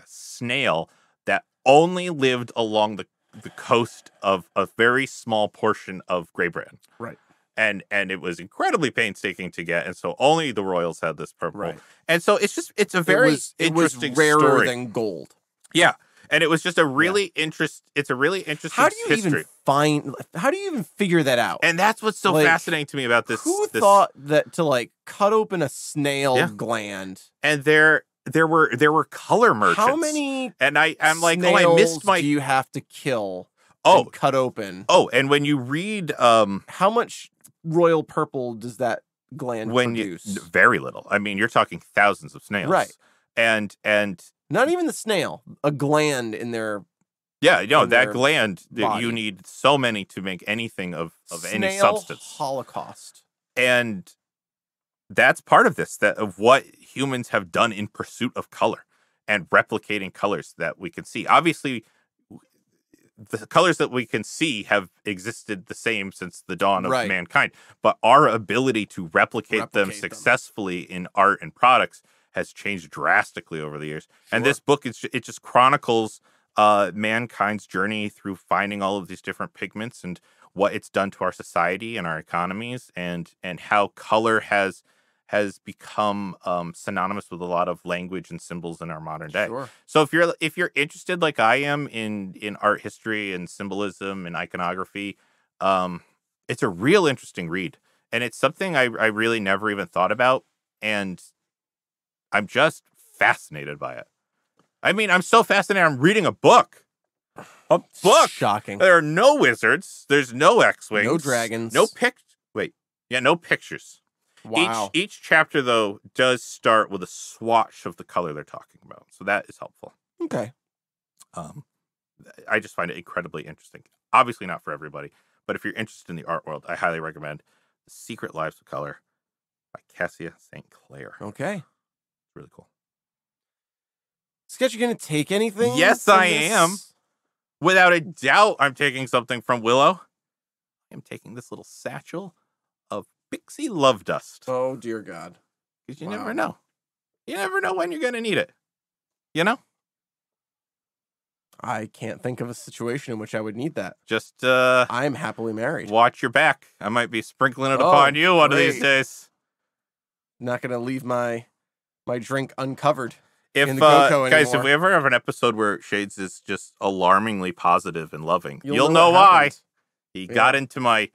snail that only lived along the coast of a very small portion of Great Britain. Right. And it was incredibly painstaking to get, and so only the royals had this purple. Right. And so it's a very interesting rarer story. Than gold. Yeah, and it was just a really interesting. It's a really interesting. How do you history. even find? How do you even figure that out? And that's what's so Like, fascinating to me about this. Who this, thought that to like cut open a snail Yeah. gland? And there were color merchants. How many? And I'm like, oh, I missed my. Do you have to kill? Oh, and cut open. Oh, and when you read, how much royal purple does that gland produce? Very little. I mean, you're talking thousands of snails, right? And not even the snail, a gland in their. Yeah, that gland, body. you need so many to make anything of any Snail substance. Holocaust. And that's part of this, of what humans have done in pursuit of color and replicating colors that we can see. Obviously, the colors that we can see have existed the same since the dawn of mankind, but our ability to replicate them successfully in art and products has changed drastically over the years. Sure. And this book, it just chronicles mankind's journey through finding all of these different pigments and what it's done to our society and our economies, and how color has become synonymous with a lot of language and symbols in our modern day. Sure. So if you're interested, like I am, in art history and symbolism and iconography, it's a real interesting read, and it's something I really never even thought about, and I'm just fascinated by it. I mean, I'm so fascinated. I'm reading a book. A book. Shocking. There are no wizards. There's no X-wings. No dragons. No no pictures. Wow. Each chapter, though, does start with a swatch of the color they're talking about. So that is helpful. Okay. I just find it incredibly interesting. Obviously not for everybody, but if you're interested in the art world, I highly recommend The Secret Lives of Color by Cassia St. Clair. Okay. Really cool. Sketch, you gonna take anything? Yes, I am. Without a doubt, I'm taking something from Willow. I'm taking this little satchel of Pixie Love Dust. Oh, dear God. Because you never know. You never know when you're going to need it. You know? I can't think of a situation in which I would need that. Just, I'm happily married. Watch your back. I might be sprinkling it upon you one of these days. Not going to leave my drink uncovered. If in the GOCO guys, if we ever have an episode where Shades is just alarmingly positive and loving, you'll know why. He got into my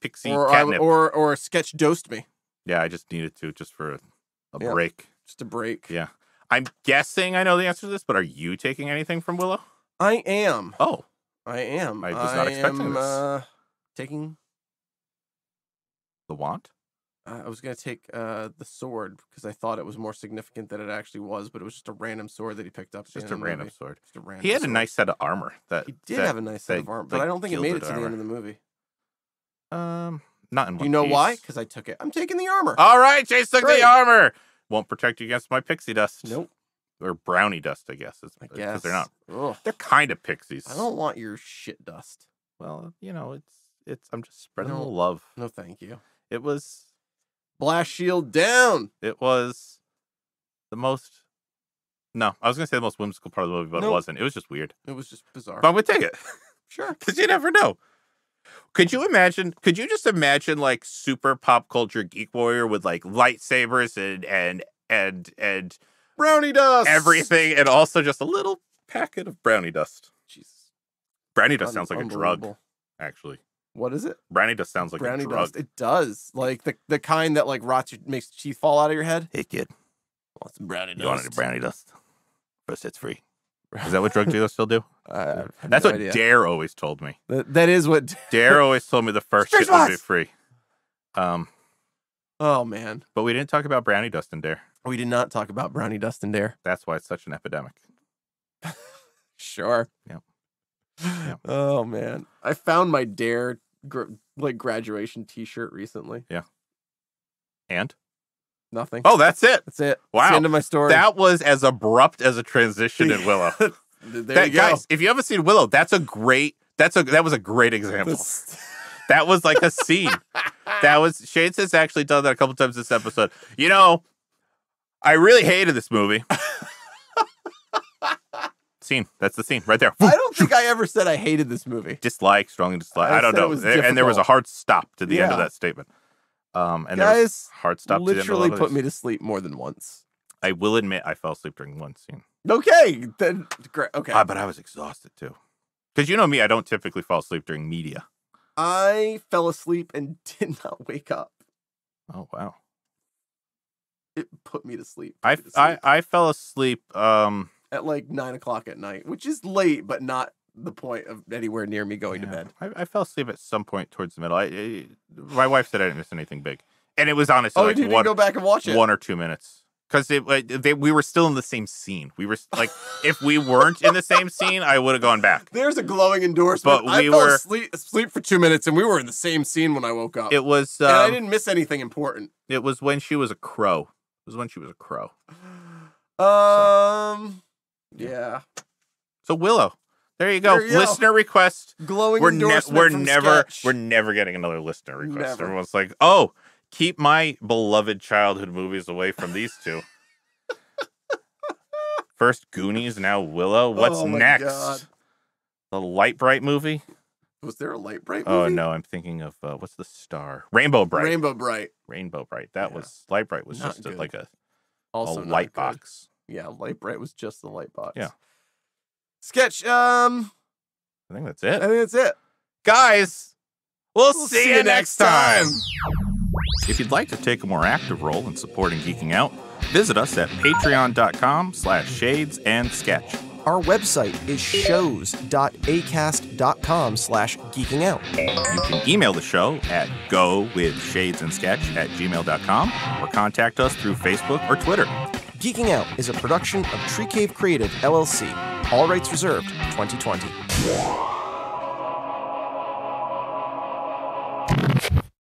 pixie catnip. Or Sketch dosed me. Yeah, I just needed to, just for a break. Just a break. Yeah. I'm guessing I know the answer to this, but are you taking anything from Willow? I am. Oh. I am. I was not expecting this. Taking the wand? I was going to take the sword because I thought it was more significant than it actually was, but it was just a random sword that he picked up. Just a random sword. Just a random he had sword. a nice set of armor. He did have a nice set of armor, but I don't think it made it to the end of the movie. Not in one Do you know piece. why? Because I took it. I'm taking the armor. All right, Chase took the armor. Won't protect you against my pixie dust. Nope. Or brownie dust, I guess. I guess. Because they're not. Ugh. They're kind of pixies. I don't want your shit dust. Well, it's. I'm just spreading a little love. No, thank you. It was. Blast shield down. It was the most. No, I was gonna say the most whimsical part of the movie, but it wasn't. It was just weird. It was just bizarre. But I'm gonna take it. Sure. Because you never know. Could you just imagine like super pop culture geek warrior with like lightsabers and brownie dust, everything, and also just a little packet of brownie dust? Jesus. Brownie dust sounds like a drug, actually. What is it? Brownie dust sounds like brownie a drug. Dust. It does. Like the kind that like makes teeth fall out of your head. Hey kid, want some brownie dust? You wanted a brownie dust? First, it's free. Is that what drug dealers still do? That's no what idea. Dare always told me. That is what Dare always told me. The first shit would be free. Oh man! But we didn't talk about brownie dust in Dare. We did not talk about brownie dust in Dare. That's why it's such an epidemic. Sure. Yep. Oh man! I found my Dare graduation T-shirt recently. Yeah. And nothing. Oh, that's it. That's it. Wow. That's the end of my story. That was as abrupt as a transition in Willow. There you go. Guys, if you haven't seen Willow, that was a great example. That was like a scene. Shades has actually done that a couple times this episode. You know, I really hated this movie. Scene. That's the scene right there. I don't think I ever said I hated this movie. Dislike, strongly dislike. I don't know. And there was a hard stop to the end of that statement. And guys, there was a hard stop. Literally put me to sleep more than once. I will admit, I fell asleep during one scene. Okay, then great. Okay, but I was exhausted too. Because you know me, I don't typically fall asleep during media. I fell asleep and did not wake up. Oh, wow. It put me to sleep. I fell asleep at like 9 o'clock at night, which is late, but not the point of anywhere near me going to bed. I fell asleep at some point towards the middle. My wife said I didn't miss anything big. And it was honestly like you didn't go back and watch it? 1 or 2 minutes. Because we were still in the same scene. We were like, if we weren't in the same scene, I would have gone back. There's a glowing endorsement. But I fell asleep for 2 minutes, and we were in the same scene when I woke up. It was, and I didn't miss anything important. It was when she was a crow. Yeah. So Willow, there you go. Listener request. Glowing endorsement from Sketch. We're never getting another listener request. Never. Everyone's like, oh, keep my beloved childhood movies away from these two. First Goonies, now Willow. What's next? God. The Light Bright movie? Was there a Light Bright Oh, movie? no, I'm thinking of, what's the star? Rainbow Bright. Rainbow Bright. Light Bright was Not just good. like a Also light box. Yeah, Light Bright was just the light box. Yeah. Sketch, I think that's it. I think that's it. Guys, we'll see you next time. time. If you'd like to take a more active role in supporting Geeking Out, visit us at patreon.com/shades-and-sketch. Our website is shows.acast.com/geekingout. You can email the show at gowithshadesandsketch@gmail.com or contact us through Facebook or Twitter. Geeking Out is a production of Tree Cave Creative, LLC. All rights reserved, 2020.